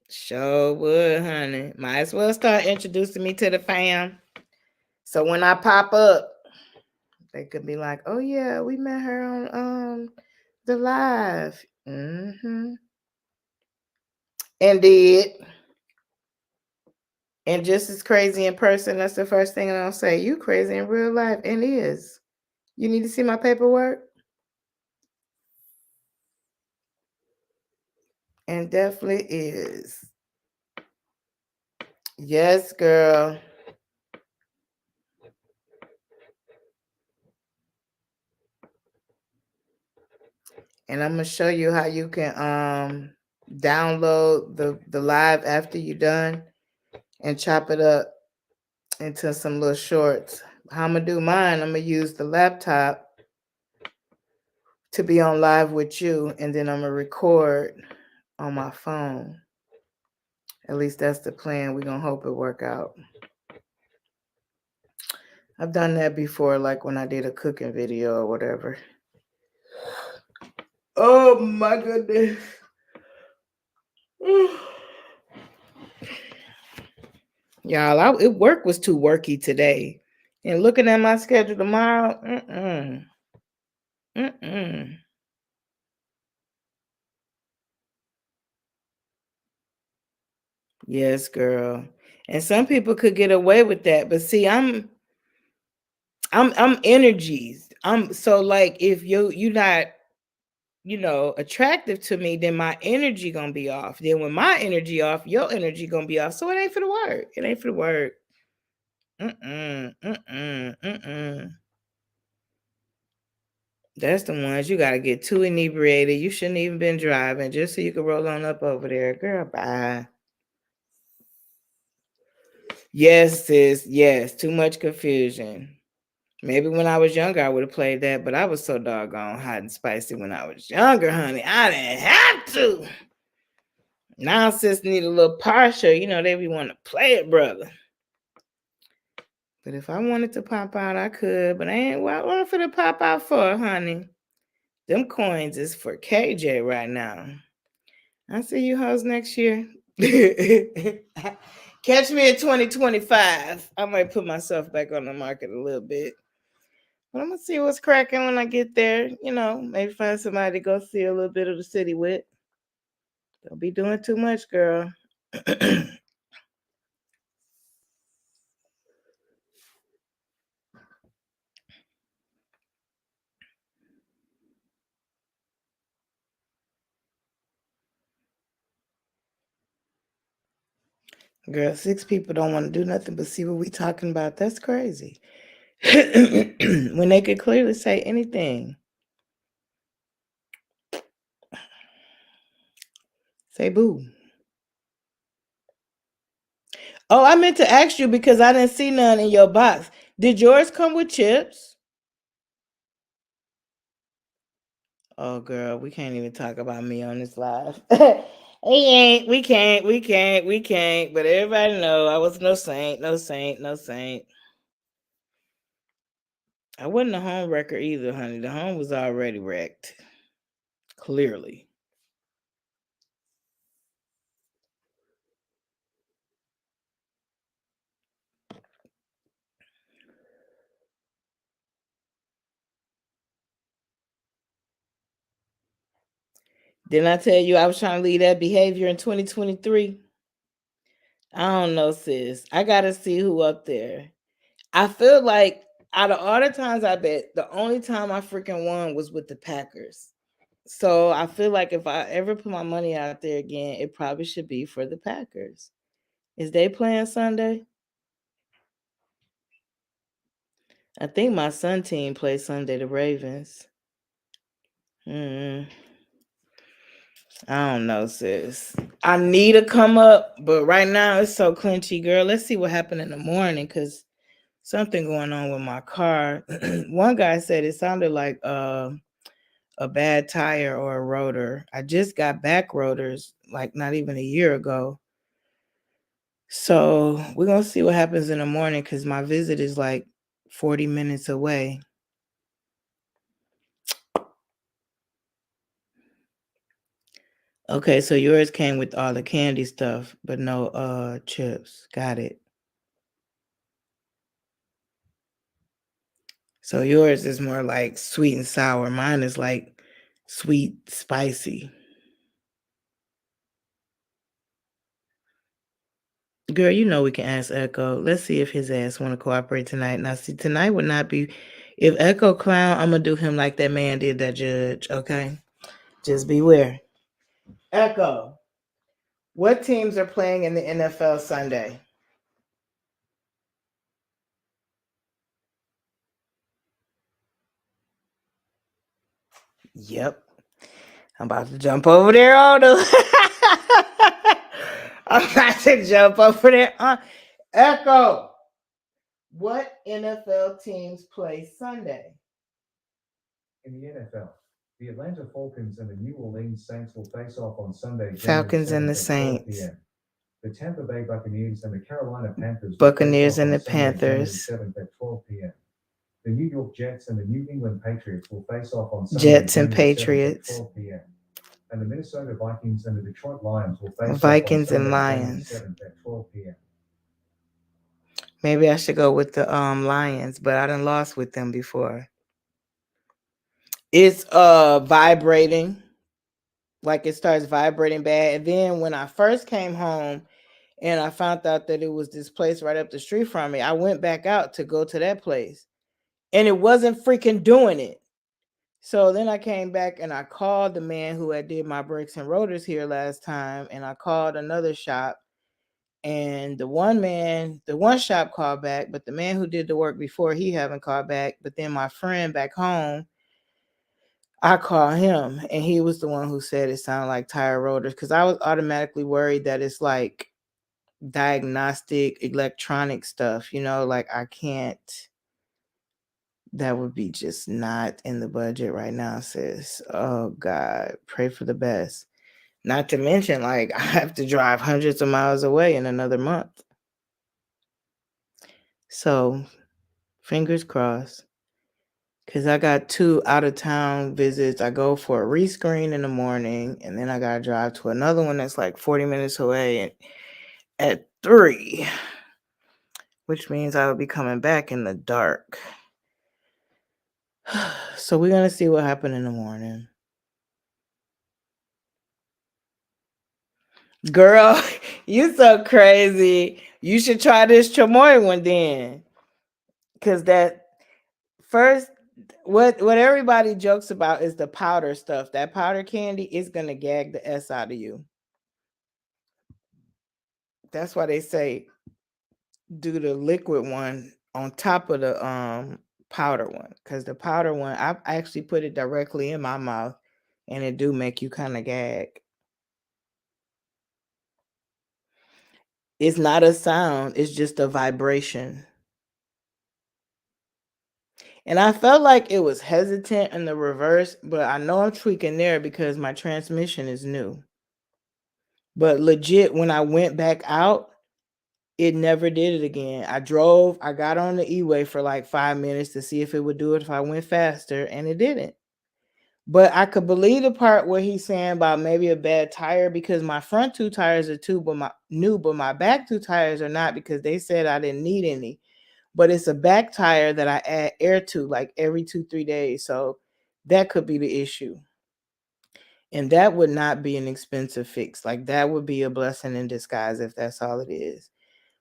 Sure would, honey. Might as well start introducing me to the fam. So when I pop up, they could be like, oh yeah, we met her on the live. Mm-hmm. And did. And just as crazy in person, that's the first thing I'll say. You crazy in real life, and is. You need to see my paperwork? And definitely is. Yes, girl. And I'm gonna show you how you can download the live after you're done and chop it up into some little shorts. How I'm gonna do mine, I'm gonna use the laptop to be on live with you, and then I'm gonna record on my phone. At least that's the plan. We're gonna hope it work out. I've done that before, like when I did a cooking video or whatever. Oh my goodness. Y'all, work was too worky today. And looking at my schedule tomorrow, Yes, girl. And some people could get away with that, but see, I'm energies. I'm so like if you're not, attractive to me, then my energy gonna be off. Then when my energy off, your energy gonna be off. So it ain't for the work. It ain't for the work. That's the ones you gotta get too inebriated. You shouldn't even been driving just so you could roll on up over there. Girl, bye. Yes, sis. Yes, too much confusion. Maybe when I was younger, I would have played that, but I was so doggone hot and spicy when I was younger, honey. I didn't have to. Now, sis need a little partial. They be want to play it, brother. But if I wanted to pop out, I could. But I ain't what for to pop out for, honey. Them coins is for KJ right now. I see you hoes next year. Catch me in 2025. I might put myself back on the market a little bit. But I'm gonna see what's cracking when I get there. Maybe find somebody to go see a little bit of the city with. Don't be doing too much, girl. Girl, 6 people don't want to do nothing but see what we talking about. That's crazy. When they could clearly say anything. Say boo. Oh, I meant to ask you because I didn't see none in your box. Did yours come with chips? Oh, girl, we can't even talk about me on this live. We can't. But everybody know I was no saint. I wasn't a home wrecker either, honey. The home was already wrecked. Clearly. Didn't I tell you I was trying to leave that behavior in 2023? I don't know, sis. I gotta see who up there. I feel like out of all the times I bet, the only time I freaking won was with the Packers. So I feel like if I ever put my money out there again, it probably should be for the Packers. Is they playing Sunday? I think my son team plays Sunday, the Ravens. I don't know, sis. I need to come up, but right now it's so clinchy, girl. Let's see what happened in the morning because something going on with my car. One guy said it sounded like a bad tire or a rotor. I just got back rotors like not even a year ago. So we're gonna see what happens in the morning because my visit is like 40 minutes away. Okay, so yours came with all the candy stuff, but no chips. Got it. So yours is more like sweet and sour. Mine is like sweet, spicy. Girl, you know we can ask Echo. Let's see if his ass want to cooperate tonight. Now, see, tonight would not be. If Echo clown, I'm gonna do him like that man did that judge. Okay, just beware. Echo, what teams are playing in the NFL Sunday? Yep, I'm about to jump over there on them. I'm about to jump over there. Echo, what NFL teams play Sunday? In the NFL, the Atlanta Falcons and the New Orleans Saints will face off on Sunday, Falcons and the January 7th at 12 Saints. p.m. The Tampa Bay Buccaneers and the Carolina Panthers will face Buccaneers off and on the Sunday, January Panthers. 7th at 12 p.m. The New York Jets and the New England Patriots will face off on Sunday, Jets and January 7th at Patriots. 12 p.m. And the Minnesota Vikings and the Detroit Lions will face off on Vikings and Sunday, January Lions. 7th at 12 p.m. Maybe I should go with the Lions, but I done lost with them before. It's vibrating. Like it starts vibrating bad. And then when I first came home and I found out that it was this place right up the street from me, I went back out to go to that place. And it wasn't freaking doing it. So then I came back and I called the man who had did my brakes and rotors here last time, and I called another shop. And the one shop called back, but the man who did the work before, he haven't called back. But then my friend back home, I called him and he was the one who said it sounded like tire rotors because I was automatically worried that it's like diagnostic electronic stuff, like I can't. That would be just not in the budget right now, sis. Oh God, pray for the best. Not to mention, like, I have to drive hundreds of miles away in another month. So, fingers crossed. Because I got 2 out of town visits. I go for a rescreen in the morning, and then I got to drive to another one that's like 40 minutes away at 3, which means I will be coming back in the dark. So we're gonna see what happened in the morning. Girl, you so crazy. You should try this chamoy one then. Cause that first what everybody jokes about is the powder stuff. That powder candy is gonna gag the S out of you. That's why they say do the liquid one on top of the powder one. Cause the powder one, I actually put it directly in my mouth and it do make you kind of gag. It's not a sound, it's just a vibration. And I felt like it was hesitant in the reverse, but I know I'm tweaking there because my transmission is new. But legit, when I went back out, it never did it again. I got on the E-way for like 5 minutes to see if it would do it if I went faster, and it didn't. But I could believe the part where he's saying about maybe a bad tire because my front two tires are new, but my back two tires are not because they said I didn't need any. But it's a back tire that I add air to like every 2-3 days. So that could be the issue. And that would not be an expensive fix. Like that would be a blessing in disguise if that's all it is.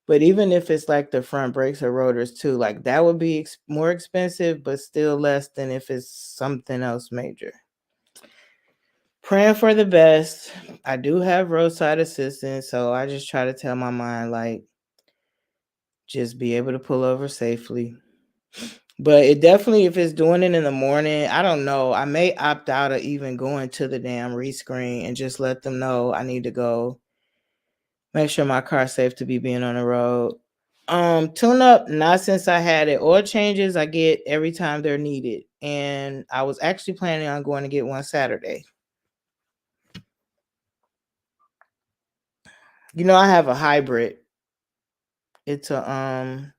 But even if it's like the front brakes or rotors too, like that would be more expensive, but still less than if it's something else major. Praying for the best. I do have roadside assistance, so I just try to tell my mind, like, just be able to pull over safely. But it definitely, if it's doing it in the morning, I don't know. I may opt out of even going to the damn rescreen and just let them know I need to go make sure my car's safe to be being on the road. Tune up, not since I had it. Oil changes I get every time they're needed. And I was actually planning on going to get one Saturday. I have a hybrid. It's a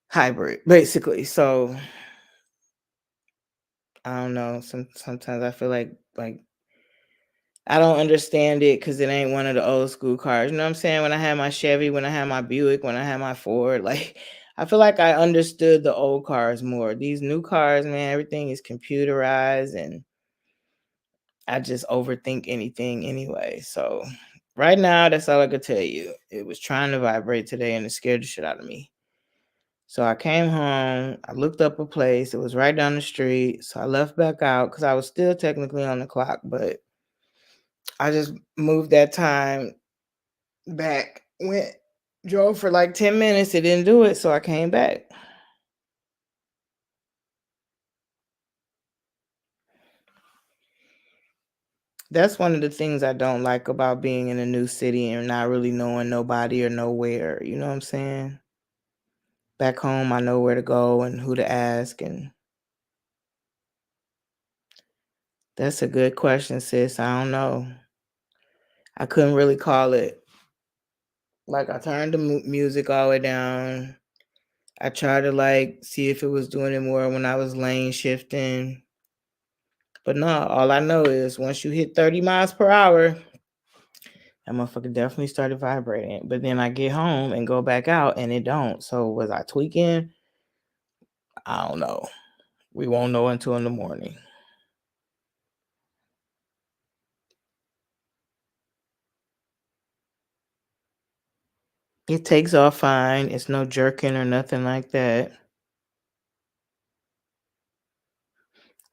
hybrid, basically. So I don't know. Sometimes I feel like I don't understand it because it ain't one of the old school cars. You know what I'm saying? When I had my Chevy, when I had my Buick, when I had my Ford, like I feel like I understood the old cars more. These new cars, man, everything is computerized and I just overthink anything anyway. So right now, that's all I could tell you. It was trying to vibrate today and it scared the shit out of me. So I came home, I looked up a place. It was right down the street. So I left back out because I was still technically on the clock, but I just moved that time back. Drove for like 10 minutes. It didn't do it. So I came back. That's one of the things I don't like about being in a new city and not really knowing nobody or nowhere. You know what I'm saying? Back home, I know where to go and who to ask. And that's a good question, sis. I don't know. I couldn't really call it. Like, I turned the music all the way down. I tried to, like, see if it was doing it more when I was lane shifting. But no, all I know is once you hit 30 miles per hour, that motherfucker definitely started vibrating. But then I get home and go back out and it don't. So was I tweaking? I don't know. We won't know until in the morning. It takes off fine. It's no jerking or nothing like that.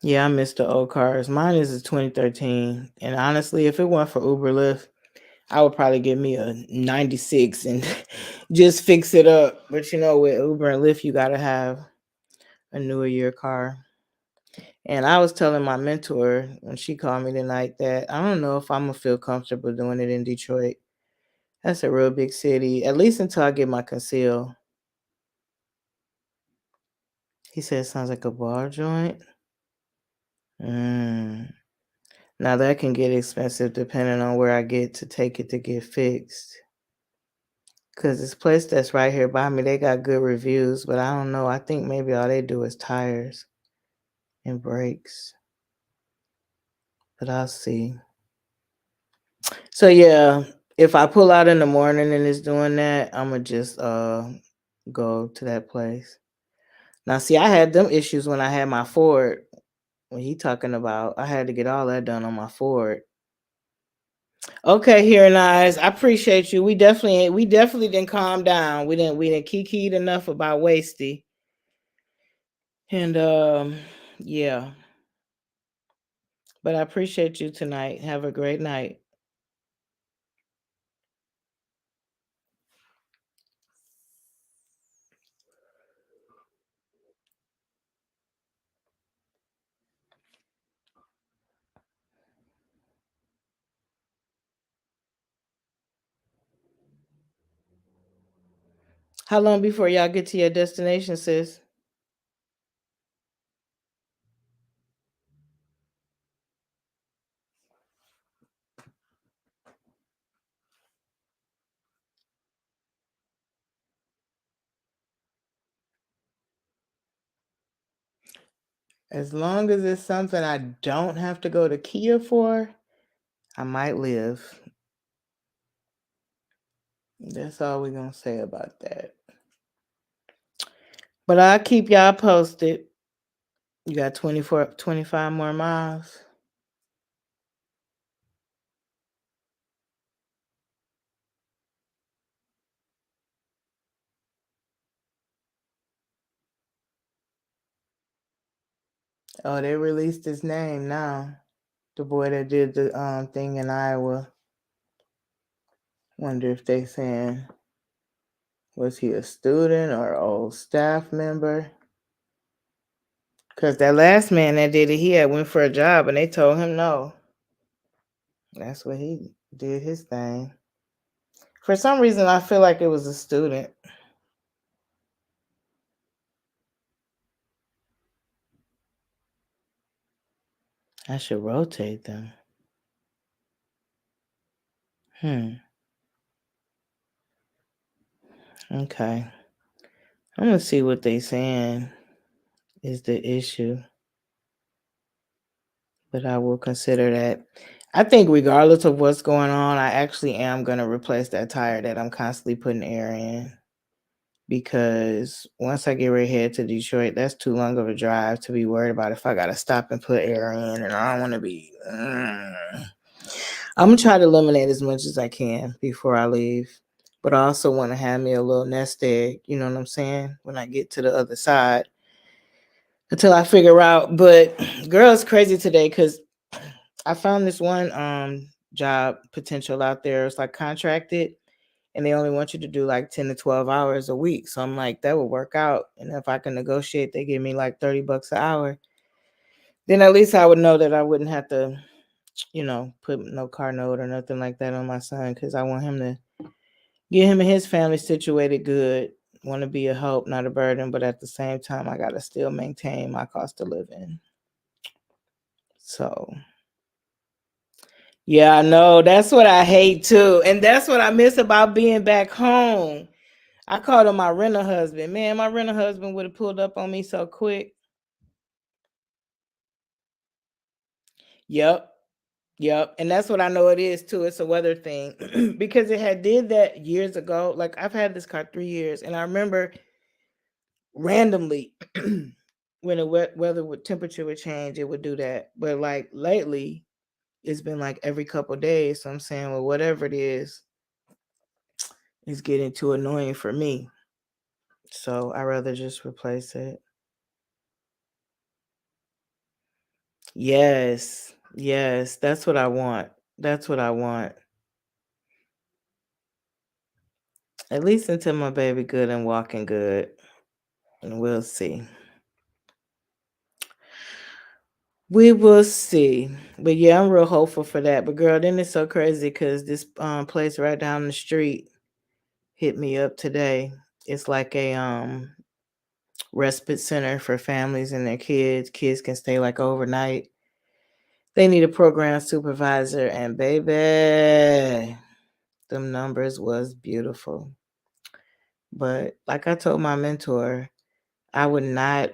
Yeah, I miss the old cars. Mine is a 2013. And honestly, if it weren't for Uber Lyft, I would probably get me a 96 and just fix it up. But with Uber and Lyft, you got to have a newer year car. And I was telling my mentor when she called me tonight that I don't know if I'm going to feel comfortable doing it in Detroit. That's a real big city, at least until I get my conceal. He said it sounds like a bar joint. Mm. Now that can get expensive depending on where I get to take it to get fixed. Cause this place that's right here by me, they got good reviews, but I don't know. I think maybe all they do is tires and brakes. But I'll see. So yeah, if I pull out in the morning and it's doing that, I'ma just go to that place. Now, see, I had them issues when I had my Ford. When he talking about, I had to get all that done on my Ford. Okay, here and eyes. I appreciate you. We definitely didn't calm down. We didn't kikied enough about Wasty. And yeah. But I appreciate you tonight. Have a great night. How long before y'all get to your destination, sis? As long as it's something I don't have to go to Kia for, I might live. That's all we're gonna say about that. But I'll keep y'all posted. You got 24, 25 more miles. Oh, they released his name now. The boy that did the thing in Iowa. Wonder if they saying, was he a student or old staff member? Cause that last man that did it, he had went for a job and they told him no. That's what he did his thing. For some reason, I feel like it was a student. I should rotate them. Okay. I'm gonna see what they saying is the issue. But I will consider that. I think regardless of what's going on, I actually am gonna replace that tire that I'm constantly putting air in. Because once I get ready to head to Detroit, that's too long of a drive to be worried about if I gotta stop and put air in, and I don't want to be. I'm gonna try to eliminate as much as I can before I leave, but I also want to have me a little nest egg. You know what I'm saying? When I get to the other side, until I figure out. But girl, it's crazy today because I found this one job potential out there. It's like contracted and they only want you to do like 10 to 12 hours a week. So I'm like, that would work out. And if I can negotiate, they give me like $30 an hour. Then at least I would know that I wouldn't have to, put no car note or nothing like that on my son because I want him to get him and his family situated good. Want to be a help, not a burden, but at the same time, I got to still maintain my cost of living. So yeah, I know. That's what I hate too. And that's what I miss about being back home. I called him my rental husband. Man, my rental husband would have pulled up on me so quick. Yep. Yep. And that's what I know it is too. It's a weather thing. Because it had did that years ago. Like I've had this car 3 years. And I remember randomly when the weather would temperature would change, it would do that. But like lately, it's been like every couple days. So I'm saying, well, whatever it is getting too annoying for me. So I rather just replace it. Yes. Yes. That's what I want. That's what I want. At least until my baby good and walking good. And we'll see. We will see. But yeah, I'm real hopeful for that. But girl, then it's so crazy because this place right down the street hit me up today. It's like a respite center for families and their kids. Kids can stay like overnight. They need a program supervisor, and baby, them numbers was beautiful. But like I told my mentor, I would not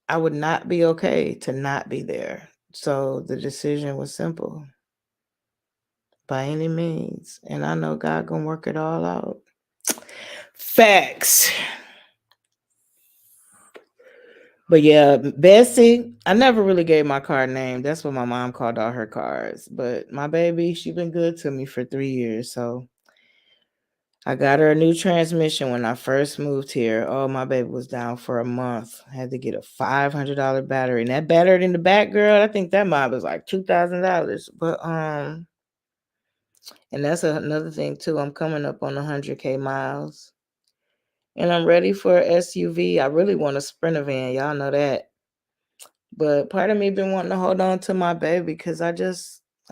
I would not be okay to not be there. So the decision was simple by any means. And I know God gonna work it all out. Facts. But yeah, Bessie, I never really gave my car a name. That's what my mom called all her cars. But my baby, she been good to me for 3 years. So I got her a new transmission when I first moved here. Oh, my baby was down for a month. I had to get a $500 battery. And that battery in the back, girl, I think that mob was like $2,000. But and that's another thing too. I'm coming up on 100K miles. And I'm ready for a SUV. I really want a Sprinter van. Y'all know that. But part of me been wanting to hold on to my baby because I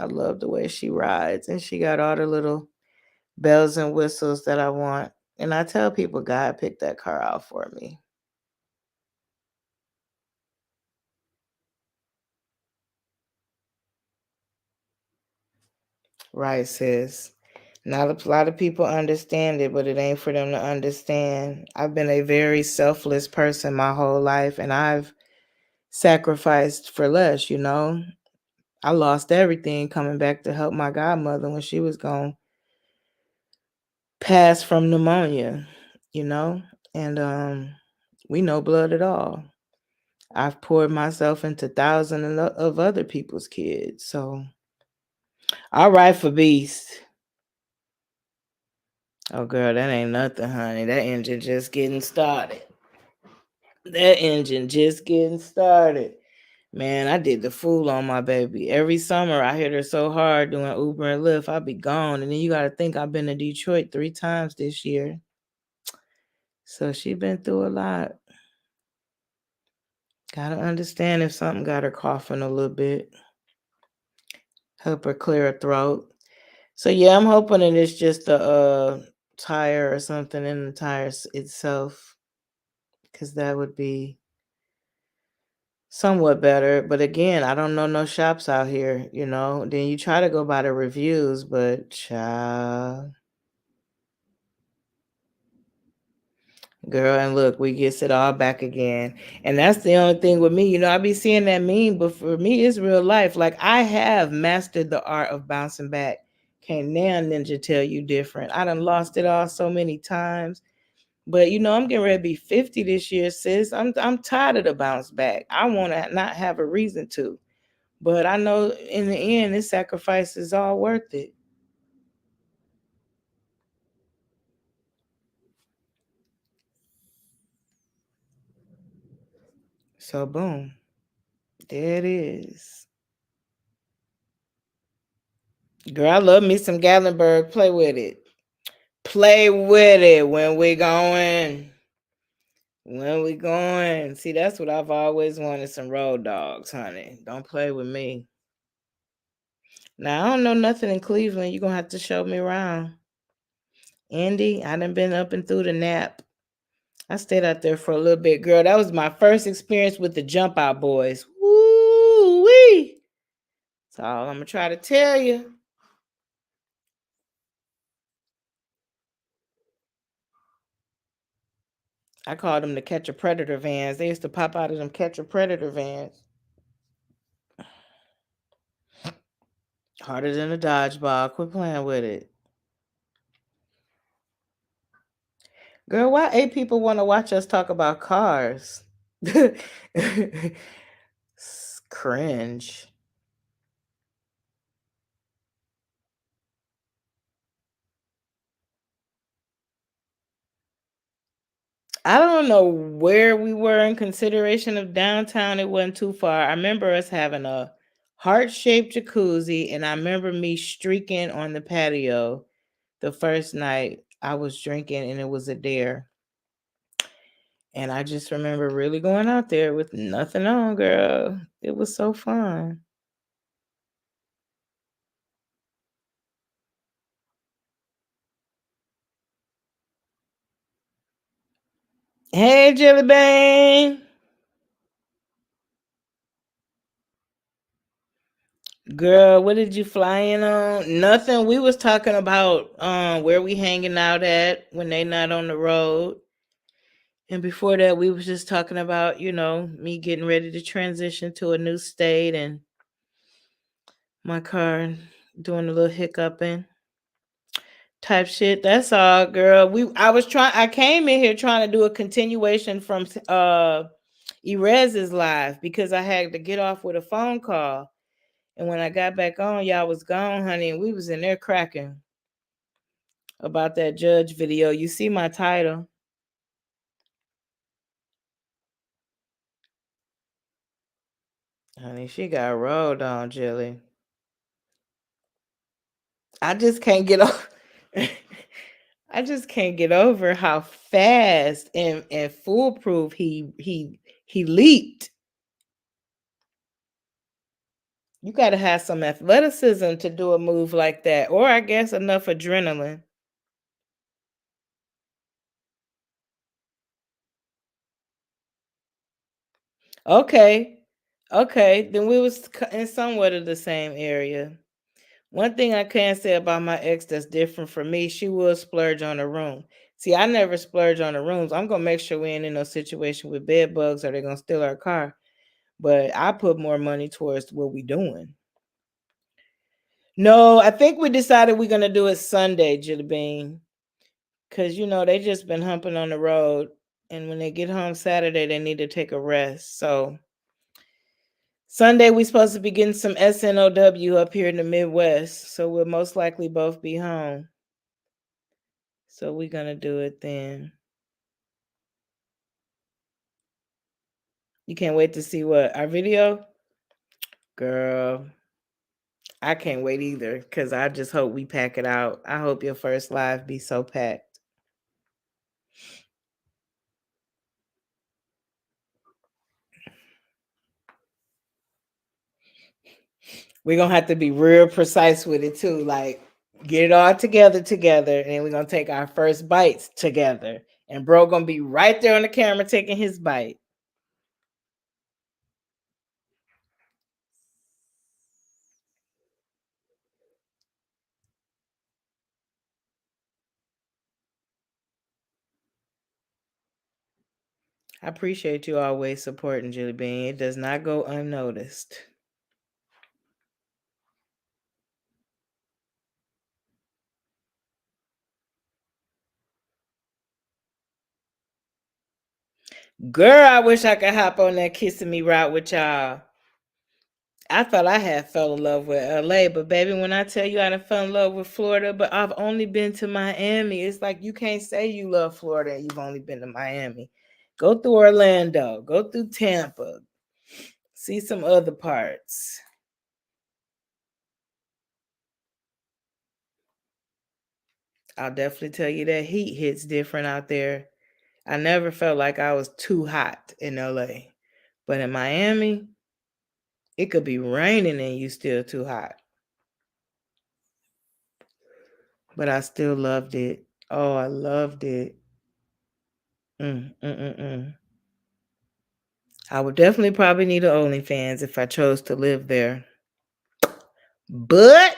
love the way she rides and she got all the little bells and whistles that I want. And I tell people God picked that car out for me. Right, sis. Not a lot of people understand it, but it ain't for them to understand. I've been a very selfless person my whole life, and I've sacrificed for less, you know. I lost everything coming back to help my godmother when she was gone pass from pneumonia, you know, and we no blood at all. I've poured myself into thousands of other people's kids. So, all right for Beast. Oh, girl, that ain't nothing, honey. That engine just getting started. That engine just getting started. Man, I did the fool on my baby. Every summer, I hit her so hard doing Uber and Lyft, I'll be gone. And then you got to think I've been to Detroit 3 times this year. So she been through a lot. Gotta understand if something got her coughing a little bit. Help her clear her throat. So yeah, I'm hoping that it's just a tire or something in the tires itself, because that would be somewhat better. But again, I don't know no shops out here, you know. Then you try to go by the reviews, but child, girl, and look, we gets it all back again. And that's the only thing with me. You know, I be seeing that meme, but for me, it's real life. Like I have mastered the art of bouncing back. Can't now ninja tell you different. I done lost it all so many times. But you know, I'm getting ready to be 50 this year, sis. I'm tired of the bounce back. I want to not have a reason to. But I know in the end, this sacrifice is all worth it. So boom, there it is. Girl, I love me some Gatlinburg. Play with it. Play with it when we going. When we going. See, that's what I've always wanted, some road dogs, honey. Don't play with me. Now, I don't know nothing in Cleveland. You're going to have to show me around. Indy, I done been up and through the Nap. I stayed out there for a little bit, girl. That was my first experience with the Jump Out Boys. Woo wee! That's all I'm gonna try to tell you. I called them the Catch a Predator vans. They used to pop out of them Catch a Predator vans. Harder than a dodgeball. Quit playing with it. Girl, why 8 people want to watch us talk about cars? Cringe. I don't know where we were in consideration of downtown. It wasn't too far. I remember us having a heart-shaped jacuzzi, and I remember me streaking on the patio the first night I was drinking, and it was a dare. And I just remember really going out there with nothing on, girl. It was so fun. Hey, Jelly Bean. Girl, what did you fly in on? Nothing. We was talking about where we hanging out at when they not on the road. And before that, we was just talking about, you know, me getting ready to transition to a new state and my car doing a little hiccuping type shit. That's all, girl. I came in here trying to do a continuation from Erez is live because I had to get off with a phone call. And when I got back on, y'all was gone, honey, and we was in there cracking about that judge video. You see my title. Honey, she got rolled on, Jilly. I just can't get over I just can't get over how fast and foolproof he leaped. You got to have some athleticism to do a move like that, or I guess enough adrenaline. Okay. Okay, then we was in somewhat of the same area. One thing I can say about my ex that's different from me, she will splurge on a room. See, I never splurge on the rooms. I'm gonna make sure we ain't in no situation with bed bugs or they're gonna steal our car. But I put more money towards what we doing. No, I think we decided we're gonna do it Sunday, Jilly Bean. Cause they just been humping on the road. And when they get home Saturday, they need to take a rest. So Sunday we supposed to be getting some SNOW up here in the Midwest. So we'll most likely both be home. So we're gonna do it then. You can't wait to see what? Our video? Girl, I can't wait either. Cause I just hope we pack it out. I hope your first live be so packed. We're gonna have to be real precise with it too. Like get it all together, and then we're gonna take our first bites together. And bro gonna be right there on the camera taking his bite. I appreciate you always supporting Jilly Bean. It does not go unnoticed. Girl, I wish I could hop on that kissing me route with y'all. I thought I had fell in love with LA, but baby, when I tell you I done fell in love with Florida, but I've only been to Miami. It's like you can't say you love Florida and you've only been to Miami. Go through Orlando, go through Tampa, see some other parts. I'll definitely tell you that heat hits different out there. I never felt like I was too hot in LA. But in Miami, it could be raining and you still too hot. But I still loved it. Oh, I loved it. I would definitely probably need an OnlyFans if I chose to live there. But,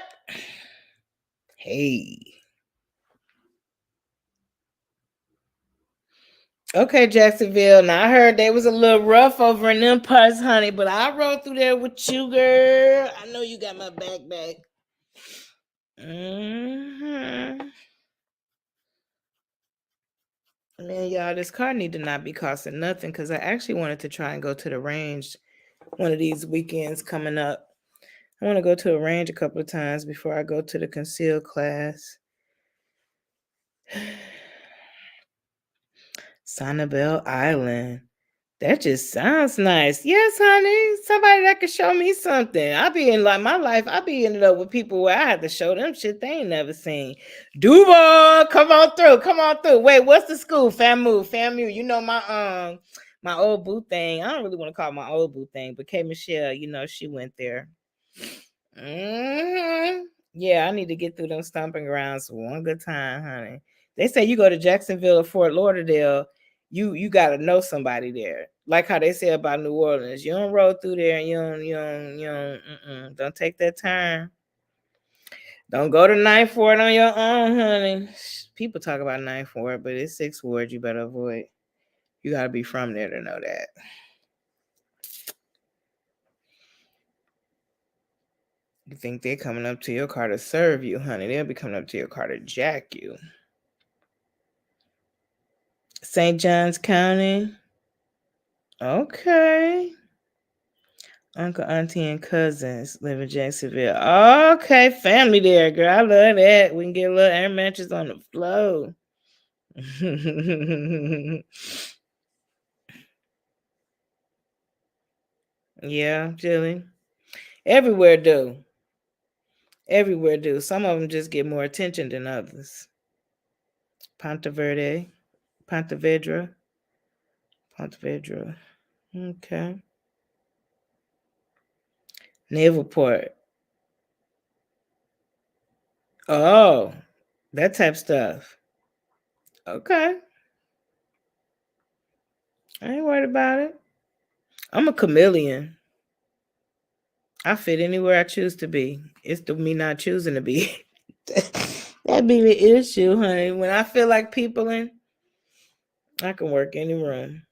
hey. Okay, Jacksonville. Now I heard they was a little rough over in them parts, honey, but I rode through there with you, girl. I know you got my back. Man, y'all, this car need to not be costing nothing because I actually wanted to try and go to the range one of these weekends coming up. I want to go to a range a couple of times before I go to the concealed class. Sanibel Island. That just sounds nice. Yes, honey. Somebody that could show me something. I be in like my life, I be ended up with people where I have to show them shit they ain't never seen. Duval, come on through. Wait, what's the school? FAMU. You know my old boo thing. I don't really want to call it my old boo thing, but K Michelle, she went there. Yeah, I need to get through them stomping grounds one good time, honey. They say you go to Jacksonville or Fort Lauderdale, you gotta know somebody there. Like how they say about New Orleans. You don't roll through there and don't take that turn. Don't go to Ninth Ward on your own, honey. People talk about Ninth Ward, but it's Sixth Ward you better avoid. You gotta be from there to know that. You think they're coming up to your car to serve you, honey. They'll be coming up to your car to jack you. St. Johns County. Okay. Uncle, auntie, and cousins live in Jacksonville. Okay, family there, girl. I love that. We can get a little air mattress on the floor. Yeah, Jilly. Everywhere do. Everywhere do. Some of them just get more attention than others. Ponte Verde, Ponte Vedra, Ponte Vedra. Okay. Navalport. Oh, that type stuff. Okay. I ain't worried about it. I'm a chameleon. I fit anywhere I choose to be. It's the me not choosing to be. That be the issue, honey. When I feel like peopling, I can work any room.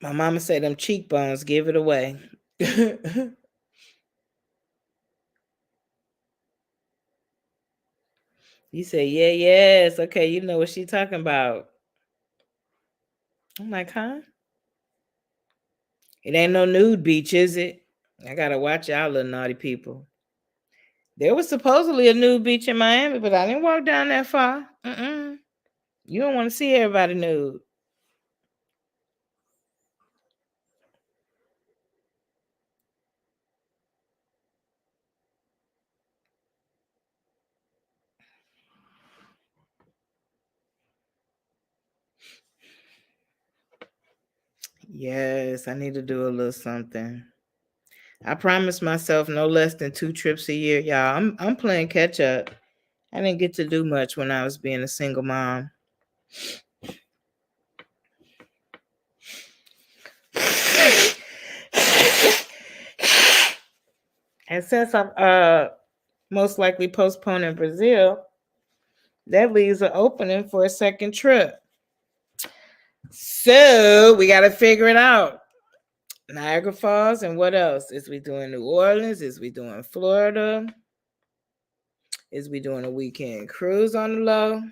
My mama said them cheekbones give it away. You say, yeah, yes. Okay, you know what she talking about. I'm like, huh? It ain't no nude beach, is it? I gotta watch y'all little naughty people. There was supposedly a nude beach in Miami, but I didn't walk down that far. You don't want to see everybody nude. Yes, I need to do a little something. I promised myself no less than 2 trips a year, y'all. I'm playing catch up. I didn't get to do much when I was being a single mom. And since I'm most likely postponing Brazil, that leaves an opening for a second trip. So we got to figure it out. Niagara Falls, and what else? Is we doing New Orleans? Is we doing Florida? Is we doing a weekend cruise on the low?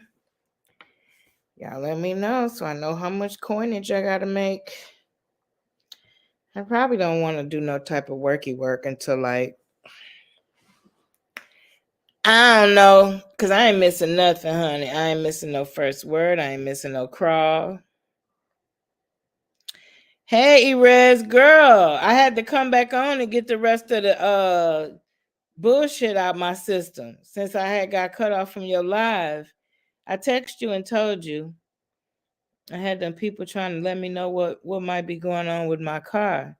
Y'all let me know so I know how much coinage I got to make. I probably don't want to do no type of worky work until like, I don't know, because I ain't missing nothing, honey. I ain't missing no first word. I ain't missing no crawl. Hey, Erez, girl, I had to come back on and get the rest of the bullshit out my system since I had got cut off from your live. I texted you and told you I had them people trying to let me know what might be going on with my car.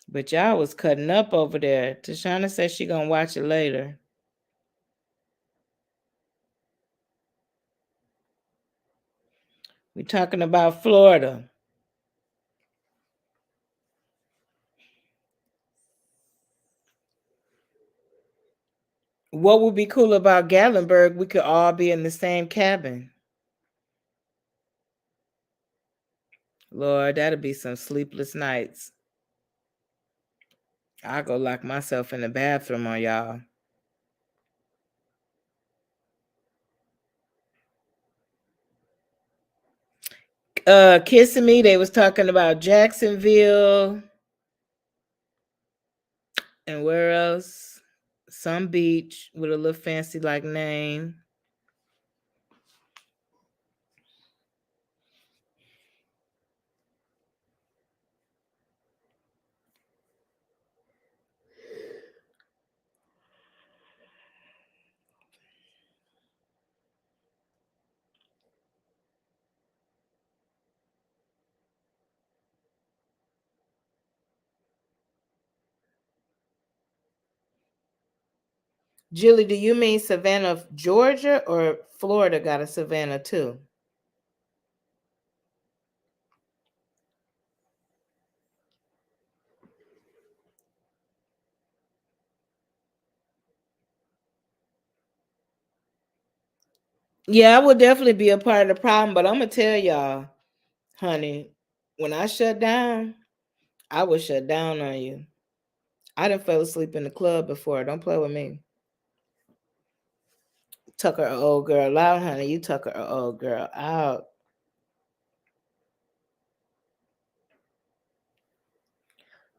But y'all was cutting up over there. Tashana said she gonna watch it later. We talking about Florida. What would be cool about Gatlinburg? We could all be in the same cabin. Lord, that'll be some sleepless nights. I'll go lock myself in the bathroom on y'all. Kissing Me, they was talking about Jacksonville. And where else? Some beach with a little fancy like name. Julie, do you mean Savannah, Georgia, or Florida got a Savannah too? Yeah, I would definitely be a part of the problem, but I'm gonna tell y'all, honey, when I shut down, I will shut down on you. I done fell asleep in the club before. Don't play with me. Tuck her old girl out, honey. You tuck her old girl out.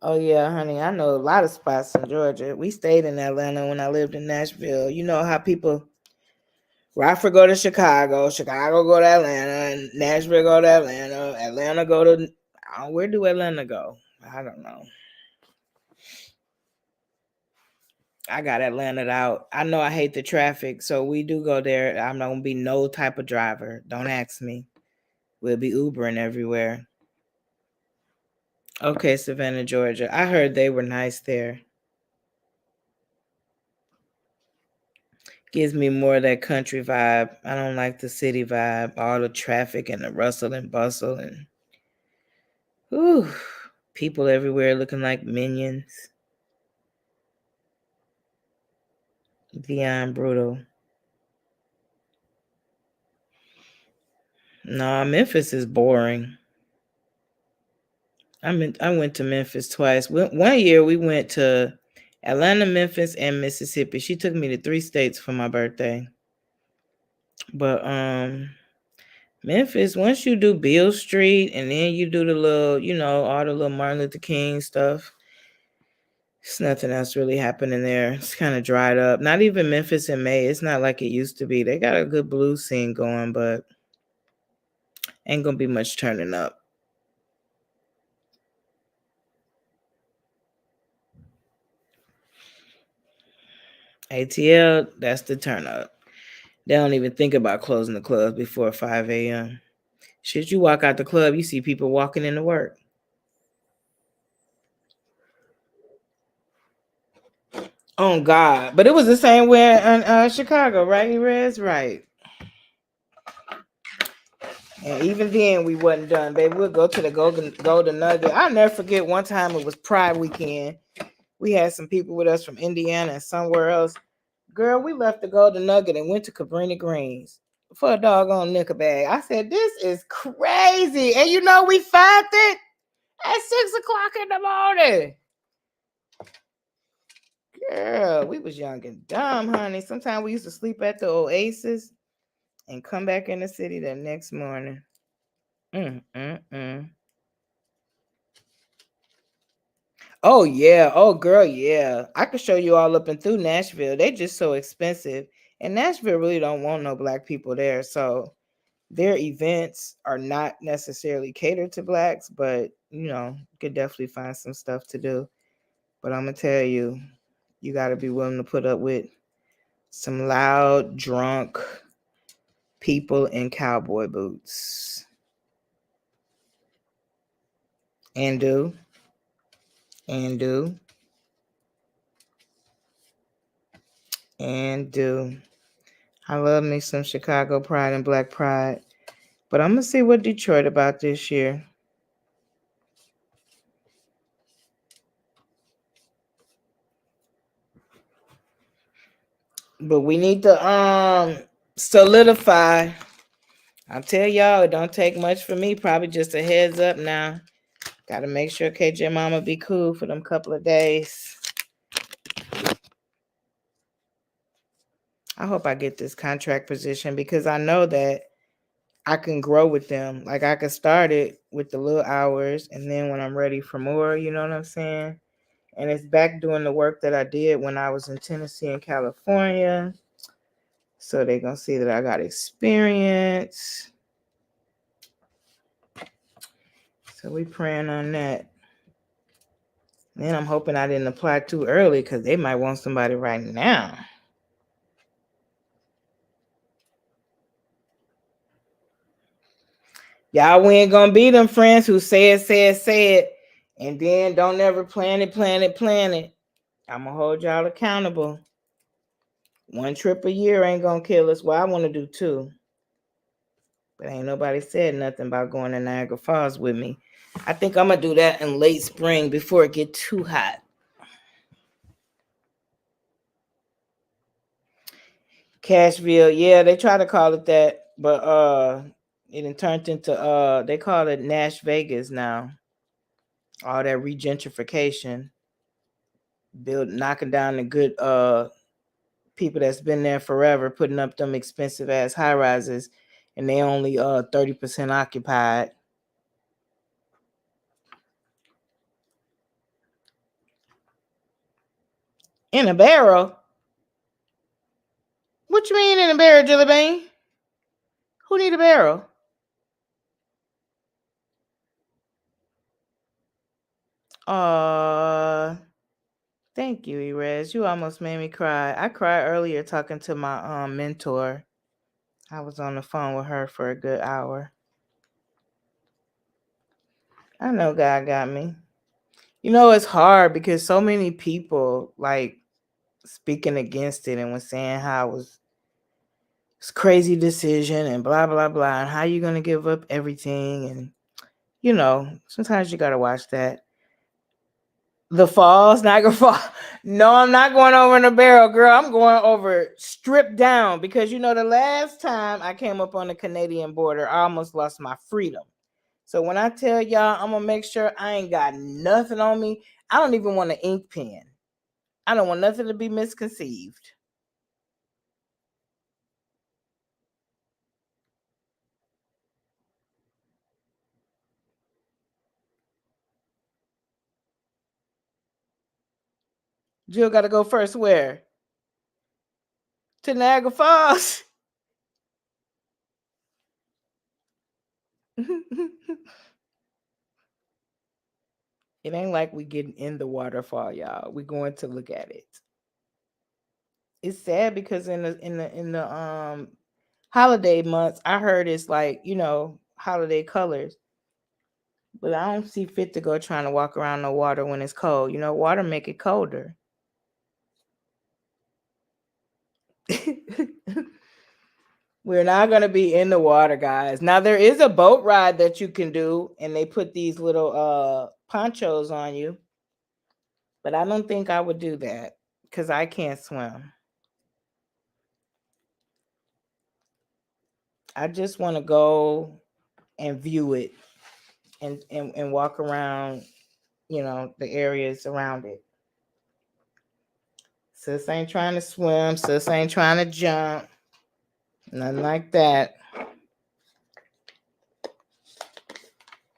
Oh yeah, honey. I know a lot of spots in Georgia. We stayed in Atlanta when I lived in Nashville. You know how people Rockford go to Chicago, Chicago go to Atlanta, and Nashville go to Atlanta, Atlanta go to where do Atlanta go? I don't know. I got Atlanta out. I know I hate the traffic, so we do go there. I'm not gonna be no type of driver. Don't ask me. We'll be Ubering everywhere. Okay, Savannah, Georgia. I heard they were nice there. Gives me more of that country vibe. I don't like the city vibe, all the traffic and the rustle and bustle and whew, people everywhere looking like minions. Beyond brutal. No, Memphis is boring. I went to Memphis twice. One year we went to Atlanta, Memphis, and Mississippi. She took me to 3 states for my birthday. But Memphis, once you do Beale Street and then you do the little, all the little Martin Luther King stuff, it's nothing else really happening there. It's kind of dried up. Not even Memphis in May. It's not like it used to be. They got a good blues scene going, but ain't gonna be much turning up. ATL, that's the turn up. They don't even think about closing the clubs before 5 a.m. Shit, you walk out the club, you see people walking into work. Oh, God. But it was the same way in Chicago, right, Erez? Right. And even then, we wasn't done, baby. We'll go to the Golden Nugget. I'll never forget one time it was Pride weekend. We had some people with us from Indiana and somewhere else. Girl, we left the Golden Nugget and went to Cabrini Greens for a doggone nickel bag. I said, this is crazy. And we found it at 6 o'clock in the morning. Girl, we was young and dumb, honey. Sometimes we used to sleep at the Oasis and come back in the city the next morning. Oh, yeah. Oh, girl, yeah. I could show you all up and through Nashville. They just so expensive. And Nashville really don't want no black people there. So their events are not necessarily catered to blacks, but, you could definitely find some stuff to do. But I'm going to tell you, you got to be willing to put up with some loud, drunk people in cowboy boots. And do. I love me some Chicago pride and black pride. But I'm going to see what Detroit about this year. But we need to solidify. I'll tell y'all, it don't take much for me. Probably just a heads up now. Got to make sure KJ Mama be cool for them couple of days. I hope I get this contract position because I know that I can grow with them. Like I could start it with the little hours and then when I'm ready for more, you know what I'm saying? And it's back doing the work that I did when I was in Tennessee and California. So they're going to see that I got experience. So we praying on that. Then I'm hoping I didn't apply too early because they might want somebody right now. Y'all, we ain't gonna be them friends who say it, and then don't ever plan it. I'm gonna hold y'all accountable. One trip a year ain't gonna kill us. Well, I want to do 2. But ain't nobody said nothing about going to Niagara Falls with me. I think I'm gonna do that in late spring before it get too hot. Cashville, yeah, they try to call it that, but it turned into they call it Nash Vegas now. All that regentrification. knocking down the good people that's been there forever, putting up them expensive ass high rises, and they only 30% occupied. In a barrel? What you mean in a barrel, Jelly Bean? Who need a barrel? Thank you, Erez. You almost made me cry. I cried earlier talking to my mentor. I was on the phone with her for a good hour. I know God got me. You know, it's hard because so many people like speaking against it and was saying how it was crazy decision and blah blah blah, and how you gonna give up everything, and you know, sometimes you gotta watch that. The falls, Niagara Falls. No, I'm not going over in a barrel, girl. I'm going over stripped down because you know the last time I came up on the Canadian border, I almost lost my freedom. So when I tell y'all, I'm gonna make sure I ain't got nothing on me. I don't even want an ink pen. I don't want nothing to be misconceived. Jill got to go first. Where? To Niagara Falls. It ain't like we getting in the waterfall, y'all. We going to look at it. It's sad because in the holiday months, I heard it's like, you know, holiday colors. But I don't see fit to go trying to walk around the water when it's cold. You know, water make it colder. We're not going to be in the water, guys. Now there is a boat ride that you can do, and they put these little ponchos on you. But I don't think I would do that because I can't swim. I just want to go and view it and walk around, you know, the areas around it. Sis ain't trying to swim. Sis ain't trying to jump. Nothing like that.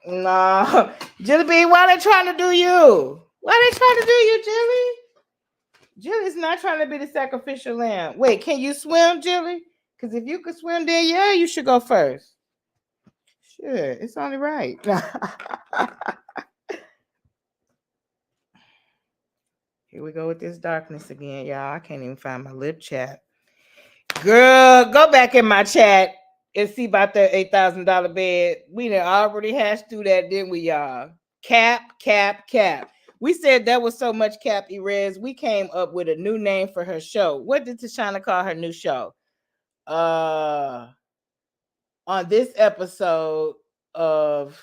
No. Jelly Bean, why they trying to do you? Why they trying to do you, Jelly? Jelly's not trying to be the sacrificial lamb. Wait, can you swim, Jelly? Because if you could swim, then yeah, you should go first. Sure, it's only right. Here we go with this darkness again, y'all. I can't even find my lip chat. Girl, go back in my chat and see about that $8,000 bed. We done already hashed through that, didn't we, y'all? Cap. We said that was so much cap, Erez. We came up with a new name for her show. What did Tashana call her new show? On this episode of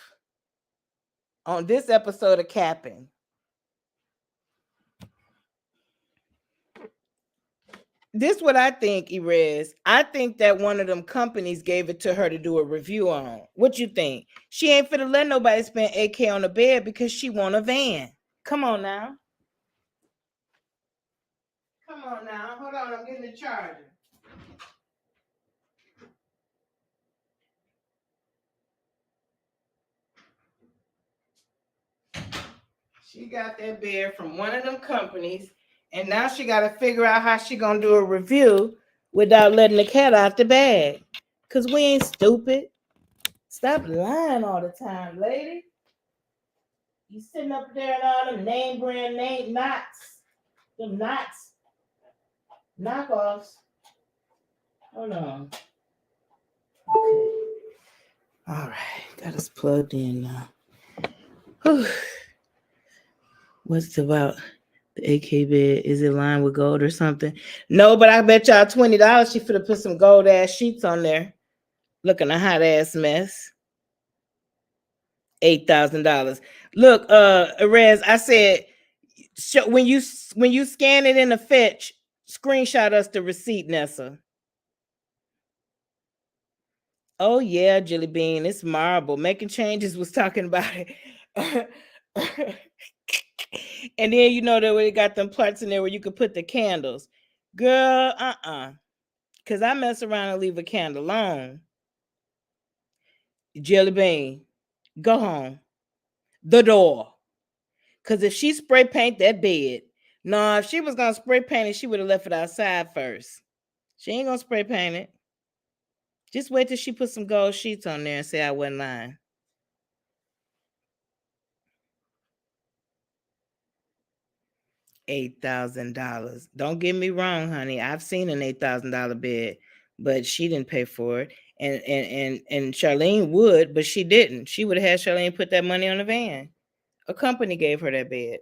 Capping. This what I think, Erez. I think that one of them companies gave it to her to do a review on. What you think? She ain't finna let nobody spend $8K on a bed because she want a van. Come on now. Come on now. Hold on, I'm getting the charger. She got that bed from one of them companies, and now she got to figure out how she gonna do a review without letting the cat out the bag. Cause we ain't stupid. Stop lying all the time, lady. You sitting up there and all them name brand name knots, them knots, knockoffs. Hold on. Okay. All right, got us plugged in now. Whew. What's about the AK bed? Is it lined with gold or something? No, but I bet y'all $20 she finna put some gold ass sheets on there. Looking a hot ass mess. $8,000. Look, Erez, I said when you scan it in the fetch, screenshot us the receipt, Nessa. Oh yeah, Jelly Bean, it's marble. Making Changes was talking about it. And then you know that we got them parts in there where you could put the candles. Girl, because I mess around and leave a candle alone. Jelly bean, go home. The door. Because if she spray paint that bed, no, if she was going to spray paint it, she would have left it outside first. She ain't going to spray paint it. Just wait till she put some gold sheets on there and say I wasn't lying. $8,000. Don't get me wrong, honey. I've seen an $8,000 bed, but she didn't pay for it. And Charlene would, but she didn't. She would have had Charlene put that money on the van. A company gave her that bed.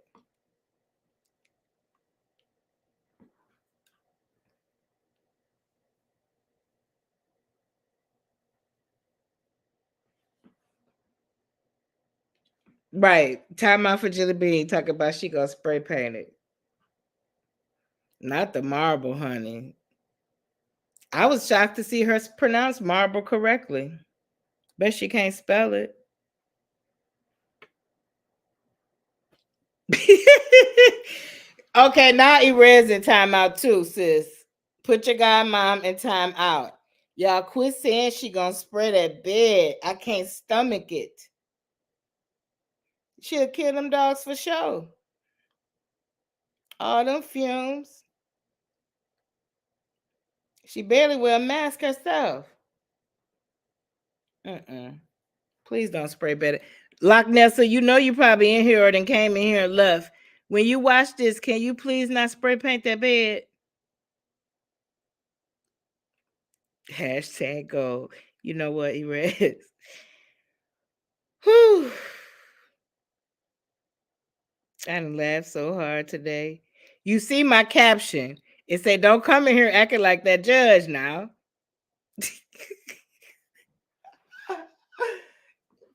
Right. Time out for Jelly Bean. Talk about she gonna spray paint it. Not the marble, honey. I was shocked to see her pronounce marble correctly. Bet she can't spell it. Okay, now Erez in timeout too, sis. Put your godmom in timeout. Y'all quit saying she gonna spray that bed. I can't stomach it. She'll kill them dogs for sure. All them fumes. She barely wear a mask herself. Please don't spray better. Loch Nessa, you know you probably in here or then came in here and left. When you watch this, can you please not spray paint that bed? Hashtag gold. You know what, Erez? Whew. I done laughed so hard today. You see my caption. It say, don't come in here acting like that judge now.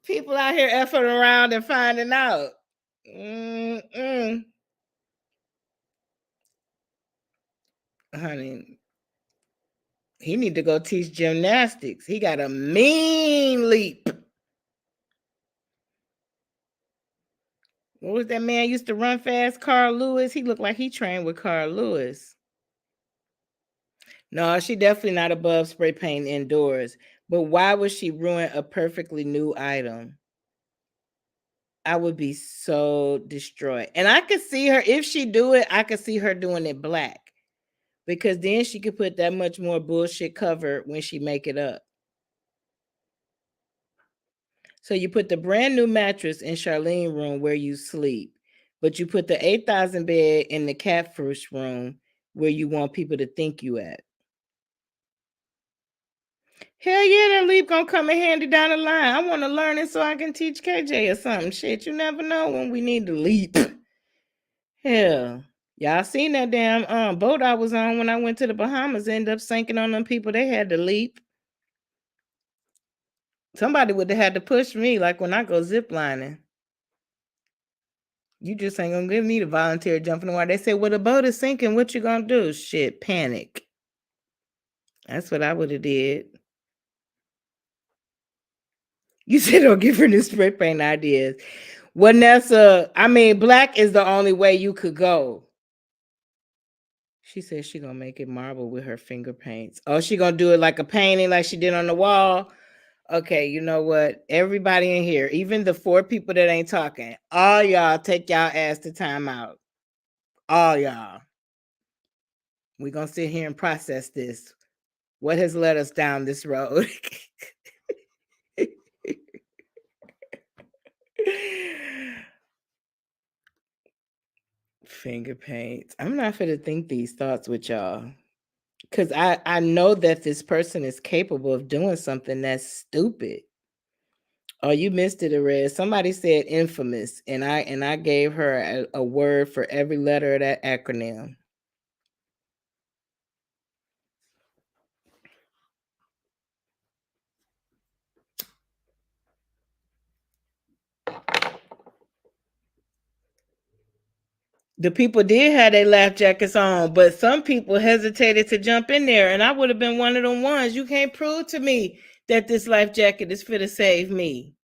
People out here effing around and finding out. Honey, he need to go teach gymnastics. He got a mean leap. What was that man used to run fast? Carl Lewis. He looked like he trained with Carl Lewis. No, she definitely not above spray paint indoors. But why would she ruin a perfectly new item? I would be so destroyed. And I could see her, if she do it, I could see her doing it black. Because then she could put that much more bullshit cover when she make it up. So you put the brand new mattress in Charlene room where you sleep, but you put the 8,000 bed in the catfish room where you want people to think you at. Hell yeah, that leap gonna come in handy down the line. I want to learn it so I can teach KJ or something. Shit, you never know when we need to leap. Hell, y'all seen that damn boat I was on when I went to the Bahamas, end up sinking on them people. They had to leap. Somebody would have had to push me, like when I go zip lining. You just ain't gonna give me the volunteer jumping in the water. They say, well, the boat is sinking. What you gonna do? Shit, panic. That's what I would have did. You said don't give her new spray paint ideas. Well, Nessa, I mean, black is the only way you could go. She said she gonna make it marble with her finger paints. Oh, she gonna do it like a painting like she did on the wall? Okay, you know what? Everybody in here, even the 4 people that ain't talking, all y'all take y'all ass to timeout. All y'all. We're gonna sit here and process this. What has led us down this road? Finger paints. I'm not going to think these thoughts with y'all. Because I know that this person is capable of doing something that's stupid. Oh, you missed it, Erez. Somebody said infamous, and I gave her a word for every letter of that acronym. The people did have their life jackets on, but some people hesitated to jump in there, and I would have been one of them ones. You can't prove to me that this life jacket is fit to save me.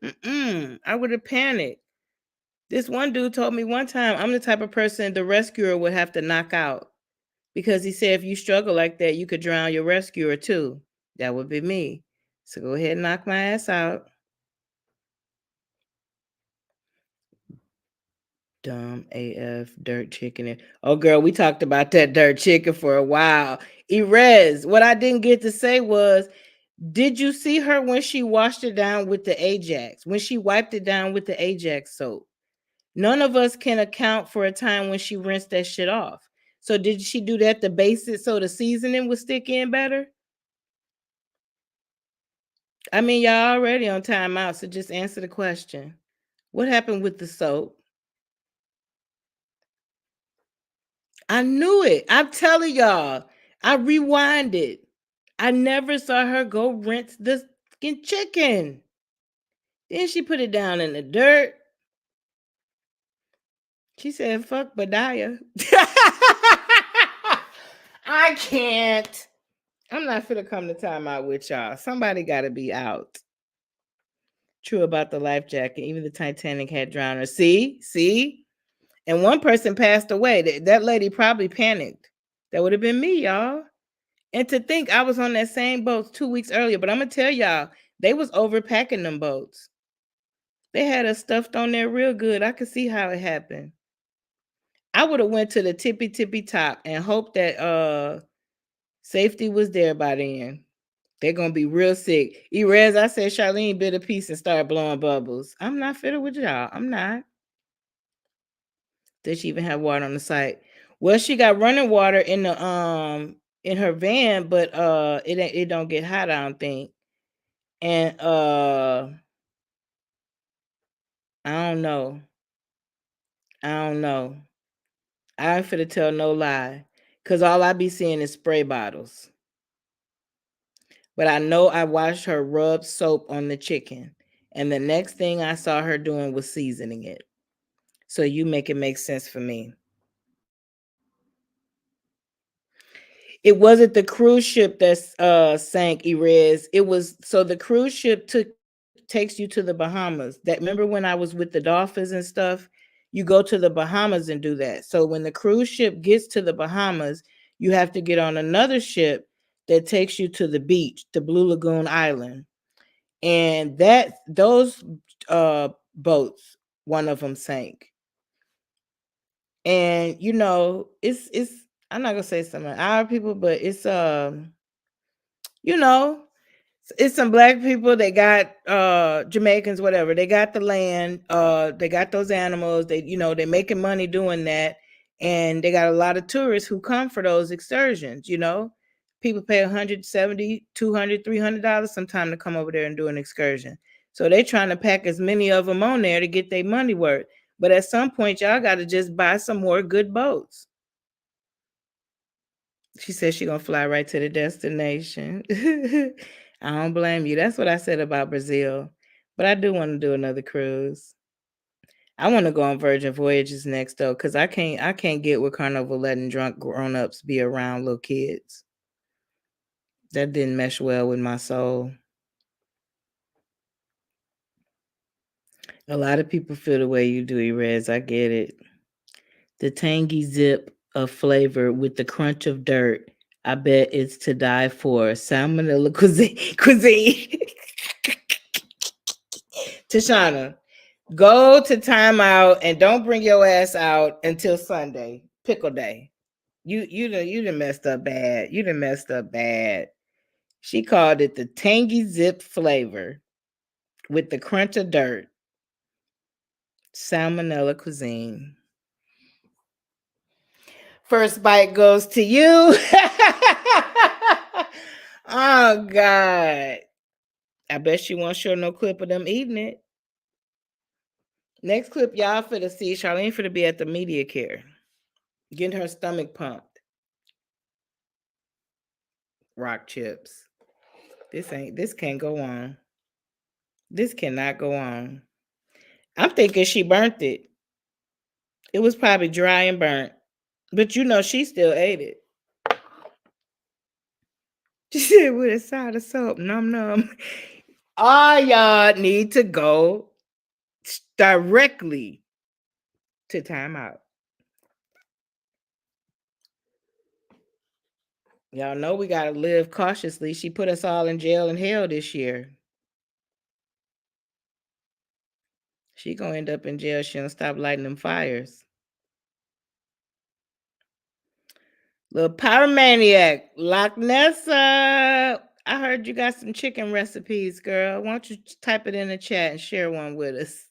I would have panicked. This one dude told me one time I'm the type of person the rescuer would have to knock out because he said if you struggle like that, you could drown your rescuer too. That would be me. So go ahead and knock my ass out. Dumb AF dirt chicken. Oh, girl, we talked about that dirt chicken for a while. Erez, what I didn't get to say was, did you see her when she washed it down with the Ajax? When she wiped it down with the Ajax soap? None of us can account for a time when she rinsed that shit off. So did she do that to base it so the seasoning would stick in better? I mean, y'all already on timeout, so just answer the question. What happened with the soap? I knew it. I'm telling y'all. I rewinded. I never saw her go rinse the fucking chicken. Then she put it down in the dirt. She said, fuck Badiah. I can't. I'm not finna come to timeout with y'all. Somebody gotta be out. True about the life jacket. Even the Titanic had drowners. See? And one person passed away. That lady probably panicked. That would have been me, y'all. And to think I was on that same boat 2 weeks earlier, but I'm gonna tell y'all, they was overpacking them boats. They had us stuffed on there real good. I could see how it happened. I would have went to the tippy top and hoped that safety was there by then. They're gonna be real sick. Erez, I said Charlene bit a piece and started blowing bubbles. I'm not fiddling with y'all. I'm not. Does she even have water on the site? Well, she got running water in the in her van, but it don't get hot, I don't think. And I don't know. I don't know. I ain't finna tell no lie. Cause all I be seeing is spray bottles. But I know I watched her rub soap on the chicken. And the next thing I saw her doing was seasoning it. So you make it make sense for me. It wasn't the cruise ship that's sank, Erez. It was so the cruise ship takes you to the Bahamas. That remember when I was with the dolphins and stuff? You go to the Bahamas and do that. So when the cruise ship gets to the Bahamas, you have to get on another ship that takes you to the beach, the Blue Lagoon Island. And that those boats, one of them sank. And you know, it's I'm not gonna say some of our people, but it's you know, it's some black people. They got Jamaicans, whatever. They got the land, they got those animals, they're making money doing that. And they got a lot of tourists who come for those excursions. People pay 170, 200, $300 sometime to come over there and do an excursion. So they trying to pack as many of them on there to get their money worth. But at some point, y'all got to just buy some more good boats. She said she gonna fly right to the destination. I don't blame you. That's what I said about Brazil. But I do want to do another cruise. I want to go on Virgin Voyages next though, because I can't get with Carnival letting drunk grown-ups be around little kids. That didn't mesh well with my soul. A lot of people feel the way you do, Erez. I get it. The tangy zip of flavor with the crunch of dirt. I bet it's to die for. Salmonella cuisine. Tashana, go to timeout and don't bring your ass out until Sunday, pickle day. You done messed up bad. You done messed up bad. She called it the tangy zip flavor with the crunch of dirt. Salmonella cuisine. First bite goes to you. Oh God. I bet she won't show no clip of them eating it. Next clip, y'all for to see Charlene for to be at the media care, getting her stomach pumped. Rock chips. This can't go on. This cannot go on. I'm thinking she burnt it. It was probably dry and burnt. But she still ate it. She said with a side of soap. Num num. All y'all need to go directly to time out. Y'all know we gotta live cautiously. She put us all in jail and hell this year. She gonna end up in jail. She don't stop lighting them fires. Little pyromaniac, Loch Nessa. I heard you got some chicken recipes, girl. Why don't you type it in the chat and share one with us?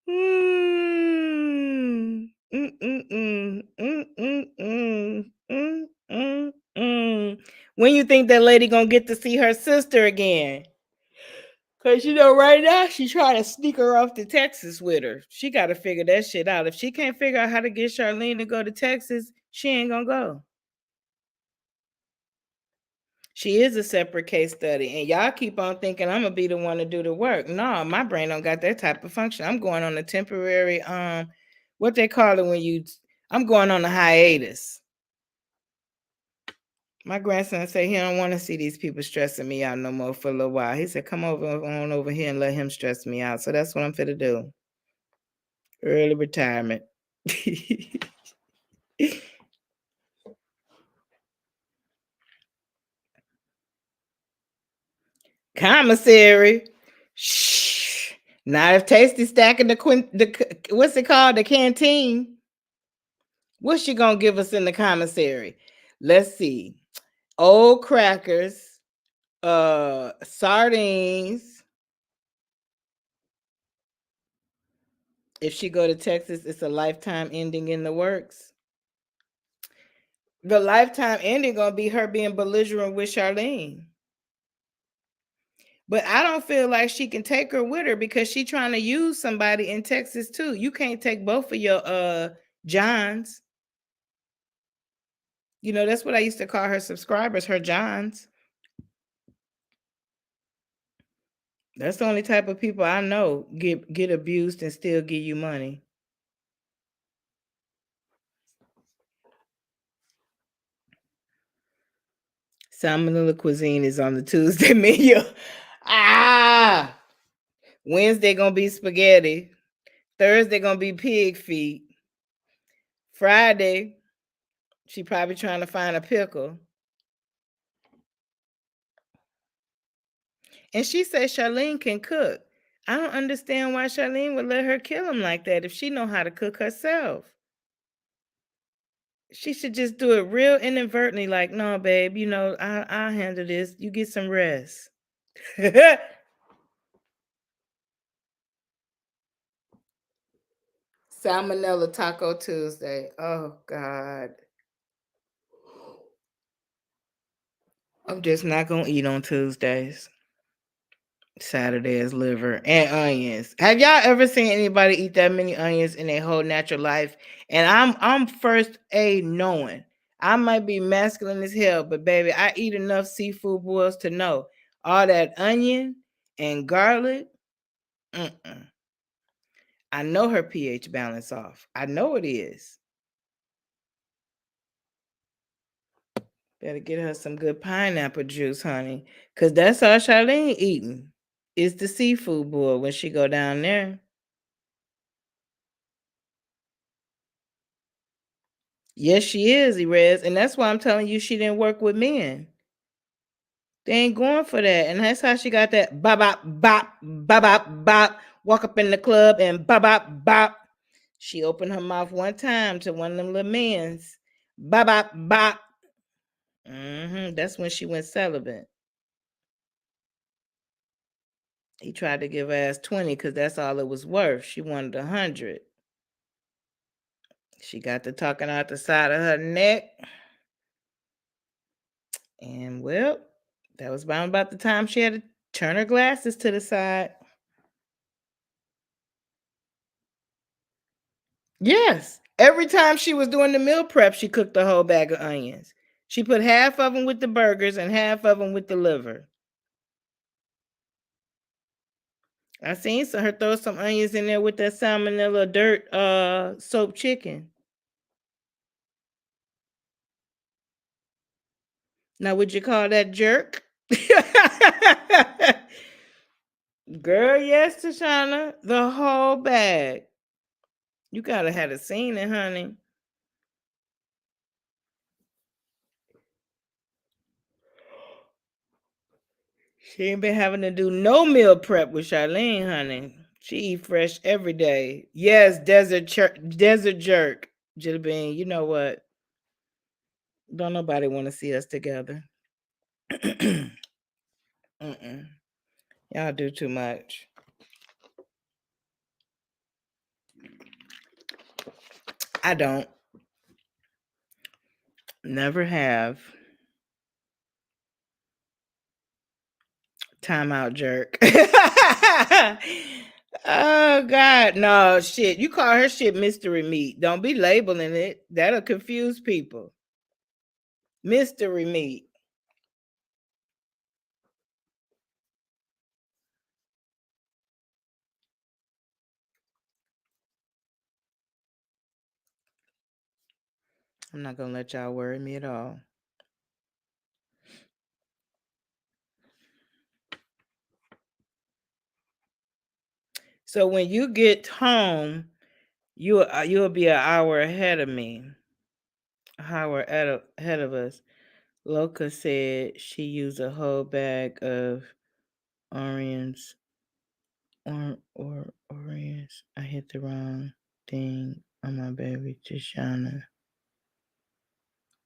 Mm, mm, mm, mm, mm, mm, mm, mm, mm, mm. When you think that lady gonna get to see her sister again? Cause right now she's trying to sneak her off to Texas with her. She got to figure that shit out. If she can't figure out how to get Charlene to go to Texas, she ain't gonna go. She is a separate case study, and y'all keep on thinking I'm gonna be the one to do the work. No, my brain don't got that type of function. I'm going on a temporary what they call it when I'm going on a hiatus. My grandson said he don't want to see these people stressing me out no more for a little while. He said, come on over here and let him stress me out. So that's what I'm finna do. Early retirement. Commissary. Shh. Not if Tasty stacking the what's it called? The canteen. What's she gonna give us in the commissary? Let's see. Old crackers, sardines. If she go to Texas, it's a lifetime ending in the works. The lifetime ending gonna be her being belligerent with Charlene. But I don't feel like she can take her with her because she's trying to use somebody in Texas too. You can't take both of your Johns. That's what I used to call her subscribers, her Johns. That's the only type of people I know get abused and still give you money. Salmonella cuisine is on the Tuesday menu. Wednesday gonna be spaghetti. Thursday gonna be pig feet. Friday, she probably trying to find a pickle. And she said Charlene can cook. I don't understand why Charlene would let her kill him like that if she know how to cook herself. She should just do it real inadvertently, like, no, babe, I'll handle this. You get some rest. Salmonella Taco Tuesday. Oh, God. I'm just not going to eat on Tuesdays. Saturday is liver and onions. Have y'all ever seen anybody eat that many onions in their whole natural life? And I'm first knowing. I might be masculine as hell, but baby, I eat enough seafood boils to know all that onion and garlic. I know her pH balance off. I know it is. Better get her some good pineapple juice, honey, because that's all Charlene eating. It's the seafood boil when she go down there. Yes, she is, Erez, and that's why I'm telling you she didn't work with men. They ain't going for that, and that's how she got that bop bop bop bop bop bop. Walk up in the club and bop bop bop. She opened her mouth one time to one of them little men's. Bop bop bop. That's when she went celibate. He tried to give her ass 20 because that's all it was worth. She wanted 100. She got to talking out the side of her neck. And well, that was about the time she had to turn her glasses to the side. Yes. Every time she was doing the meal prep, she cooked a whole bag of onions. She put half of them with the burgers and half of them with the liver. I seen her throw some onions in there with that salmonella dirt soap chicken. Now, would you call that jerk? Girl, yes, Tashana. The whole bag. You gotta have a seen it, honey. She ain't been having to do no meal prep with Charlene, honey. She eat fresh every day. Yes, desert jerk. Jelly bean, you know what? Don't nobody want to see us together. Mm-mm. Y'all do too much. I don't. Never have. Timeout jerk. Oh God, no shit. You call her shit mystery meat. Don't be labeling it. That'll confuse people. Mystery meat. I'm not gonna let y'all worry me at all. So when you get home, you'll be an hour ahead of me. An hour ahead of us. Loca said she used a whole bag of Orions. Orions. I hit the wrong thing on my baby Tashana.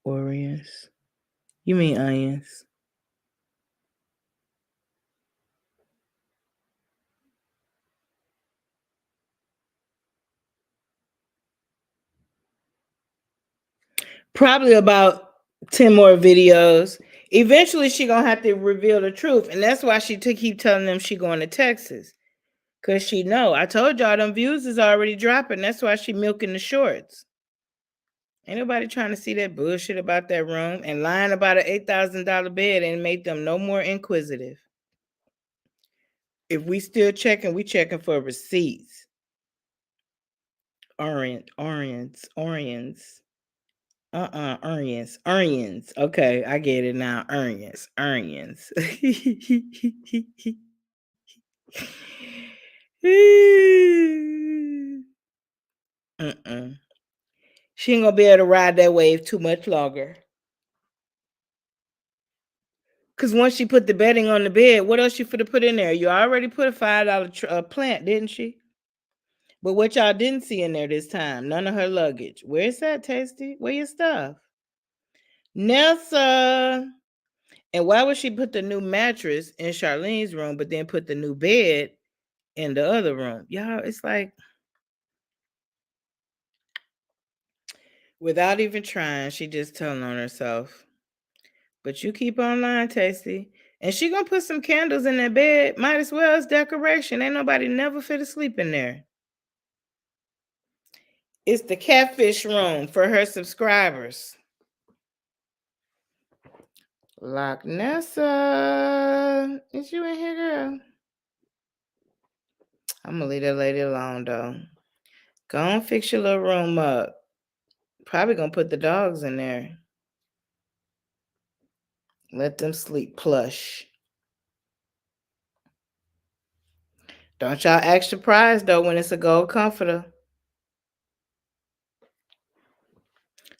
Orions. You mean onions? Probably about 10 more videos. Eventually she gonna have to reveal the truth. And that's why she keep telling them she going to Texas. Cause she know. I told y'all them views is already dropping. That's why she milking the shorts. Ain't nobody trying to see that bullshit about that room and lying about an $8,000 bed and make them no more inquisitive. If we still checking, we checking for receipts. Orients. Onions. Okay, I get it now. Onions. She ain't gonna be able to ride that wave too much longer. Cause once she put the bedding on the bed, what else you finna put in there? You already put a $5 plant, didn't she? But what y'all didn't see in there this time, none of her luggage. Where's that, Tasty? Where your stuff? Nelsa. And why would she put the new mattress in Charlene's room, but then put the new bed in the other room? Y'all, it's like, without even trying, she just telling on herself. But you keep on lying, Tasty. And she gonna put some candles in that bed. Might as well as decoration. Ain't nobody never fit asleep in there. It's the catfish room for her subscribers. Loch Nessa. Is you in here, girl? I'm gonna leave that lady alone though. Go on, fix your little room up. Probably gonna put the dogs in there. Let them sleep plush. Don't y'all act surprised though when it's a gold comforter.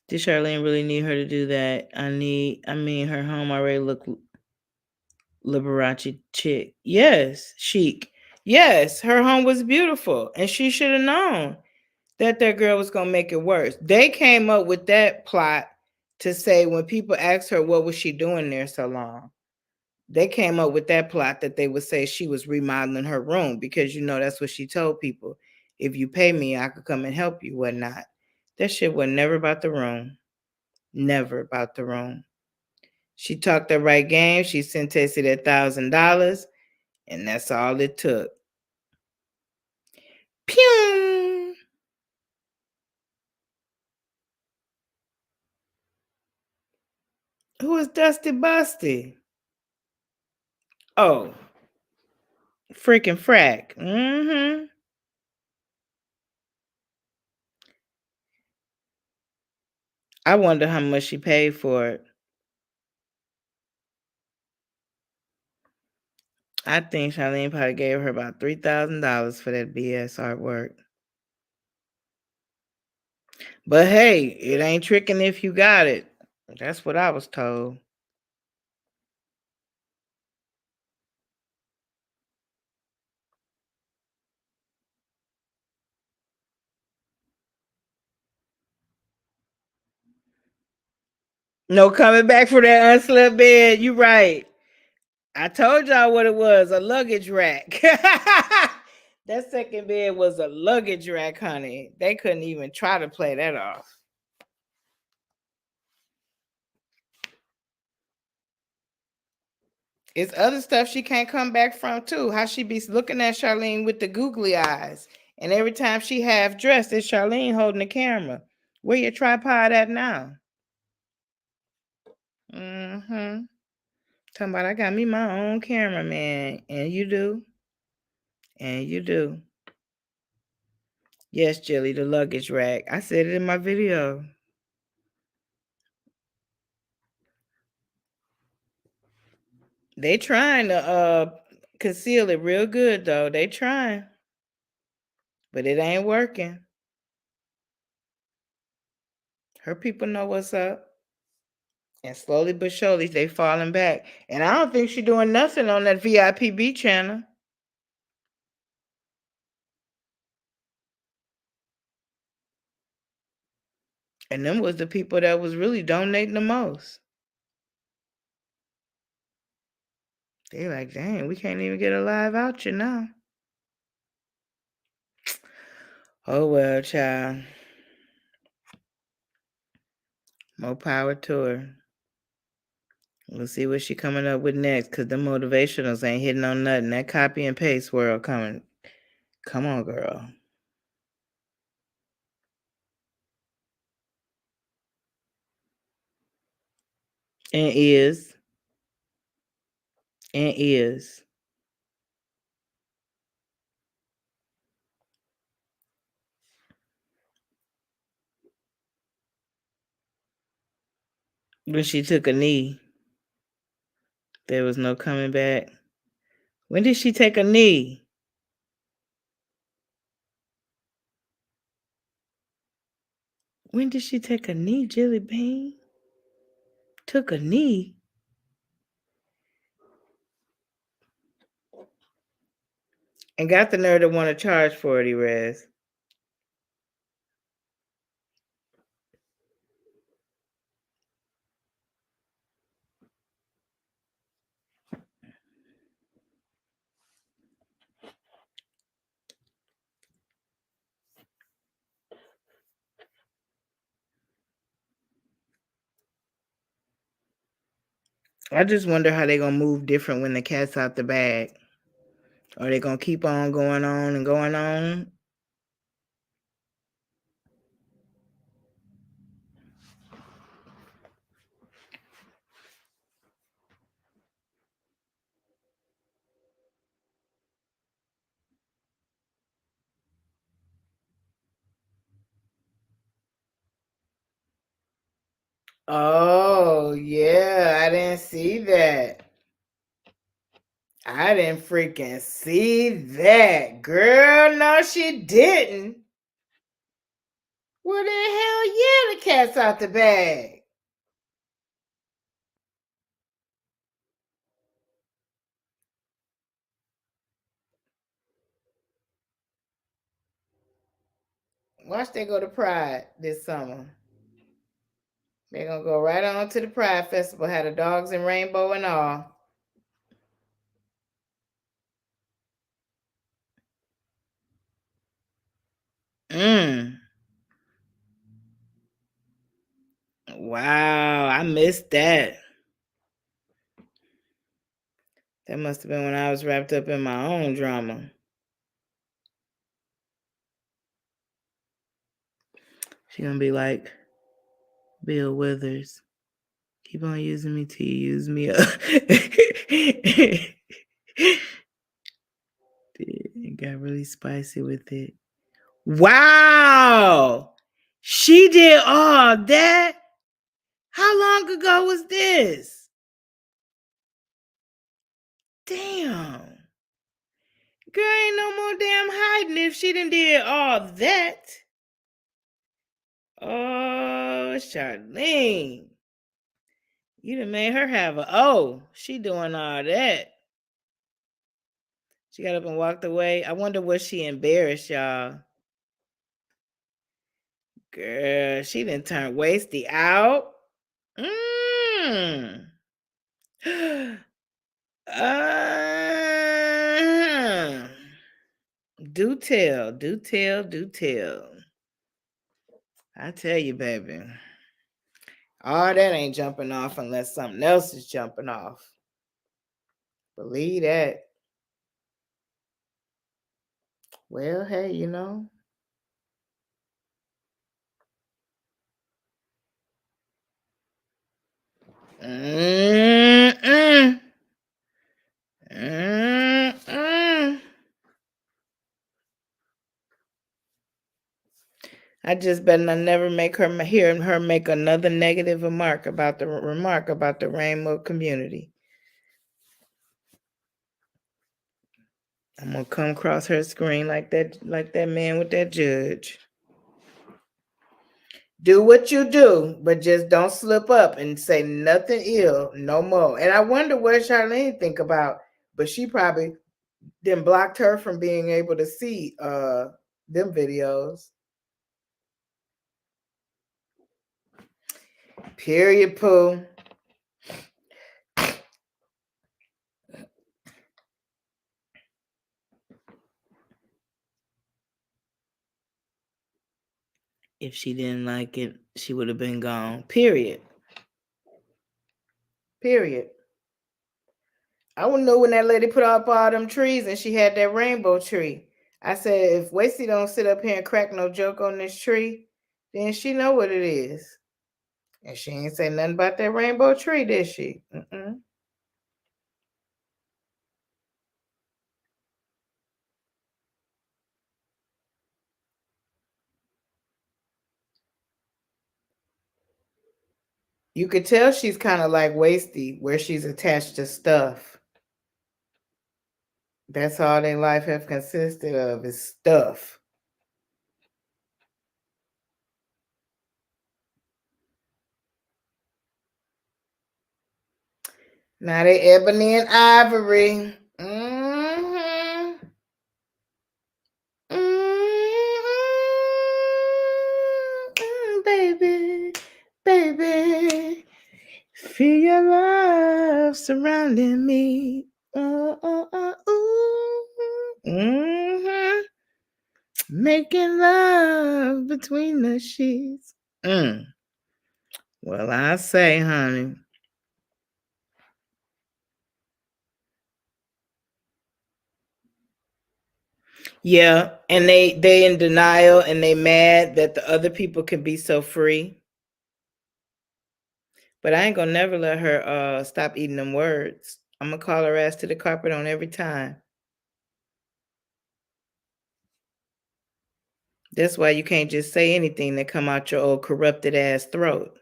Did Charlene really need her to do that? I mean, her home already look Liberace chic. Yes, chic. Yes, her home was beautiful, and she should have known that girl was gonna make it worse. They came up with that plot to say when people asked her what was she doing there so long, they came up with that plot that they would say she was remodeling her room because that's what she told people. If you pay me, I could come and help you, whatnot. That shit was never about the room. Never about the room. She talked the right game. She sent Tessie that $1,000, and that's all it took. Pew! Who is Dusty Busty? Oh, freaking frack. Mm-hmm. I wonder how much she paid for it. I think Charlene probably gave her about $3,000 for that BS artwork. But hey, it ain't tricking if you got it. That's what I was told. No coming back for that unslept bed. You right. I told y'all what it was, a luggage rack. That second bed was a luggage rack, honey. They couldn't even try to play that off. It's other stuff she can't come back from too. How she be looking at Charlene with the googly eyes. And every time she half dressed, it's Charlene holding the camera. Where your tripod at now? Mm-hmm. Talking about I got me my own cameraman. And you do. And you do. Yes, Jilly, the luggage rack. I said it in my video. They trying to conceal it real good though. They trying. But it ain't working. Her people know what's up. And slowly but surely they falling back. And I don't think she doing nothing on that VIPB channel. And them was the people that was really donating the most. They like, dang, we can't even get a live voucher now. Oh well, child. More power to her. We'll see what she coming up with next, because the motivationals ain't hitting on nothing. That copy and paste world coming. Come on, girl. And is. And is. When she took a knee, there was no coming back. When did she take a knee? When did she take a knee, Jelly Bean? Took a knee? And got the nerve to want to charge for it, Erez. I just wonder how they gonna move different when the cat's out the bag. Are they gonna keep on going on and going on? Oh, yeah, I didn't see that. I didn't freaking see that. Girl, no, she didn't. Well, the hell yeah, the cat's out the bag. Watch they go to Pride this summer. They're going to go right on to the Pride Festival, have the dogs and rainbow and all. Wow, I missed that. That must have been when I was wrapped up in my own drama. She gonna be like, Bill Withers, keep on using me till you use me up. It got really spicy with it. Wow! She did all that? How long ago was this? Damn. Girl, ain't no more damn hiding if she done did all that. Oh, Charlene. You done made her have she doing all that. She got up and walked away. I wonder was she embarrassed, y'all? Girl, she didn't turn Wasty out. Mm. Do tell, do tell, do tell. I tell you, baby. All that ain't jumping off unless something else is jumping off. Believe that. Well, hey, you know. Mm-mm. Mm-mm. I just better not never hear her make another negative remark about the rainbow community. I'm gonna come across her screen like that man with that judge. Do what you do, but just don't slip up and say nothing ill no more. And I wonder what Charlene think about, but she probably then blocked her from being able to see them videos. Period, Pooh. If she didn't like it, she would have been gone. Period. Period. I wouldn't know when that lady put up all them trees and she had that rainbow tree. I said, if Wasty don't sit up here and crack no joke on this tree, then she know what it is. And she ain't say nothing about that rainbow tree, did she? Mm-mm. You could tell she's kind of like Wasty, where she's attached to stuff. That's all their life have consisted of is stuff. Now they ebony and ivory. Mm-hmm. Mm-hmm. Baby, baby, feel your love surrounding me. Mm-hmm. Making love between the sheets. Well, I say, honey. Yeah, and they in denial and they mad that the other people can be so free. But I ain't gonna never let her stop eating them words. I'm gonna call her ass to the carpet on every time. That's why you can't just say anything that come out your old corrupted ass throat.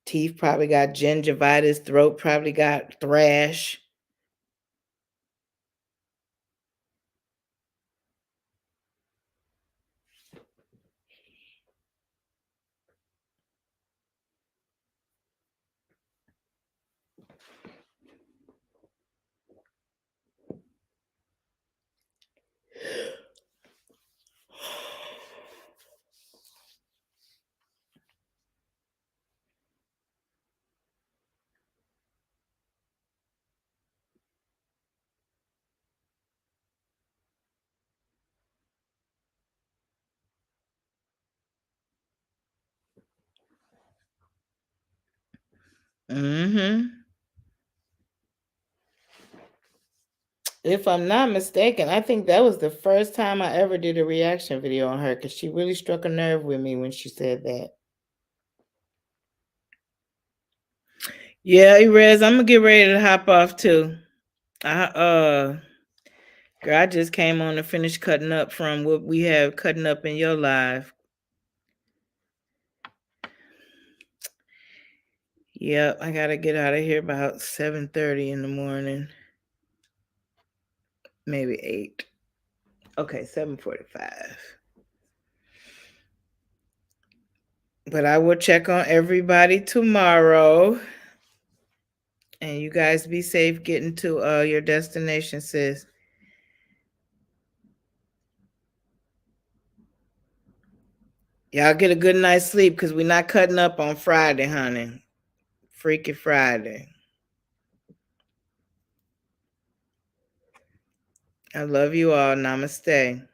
Teeth probably got gingivitis, throat probably got thrash. Mm-hmm. If I'm not mistaken, I think that was the first time I ever did a reaction video on her because she really struck a nerve with me when she said that. Yeah, Erez, I'm gonna get ready to hop off too. Girl, I just came on to finish cutting up from what we have cutting up in your live. Yep, I gotta get out of here about 7:30 in the morning. maybe 8. Okay, 7:45. But I will check on everybody tomorrow. And you guys be safe getting to your destination, sis. Y'all get a good night's sleep because we're not cutting up on Friday, honey. Freaky Friday. I love you all. Namaste.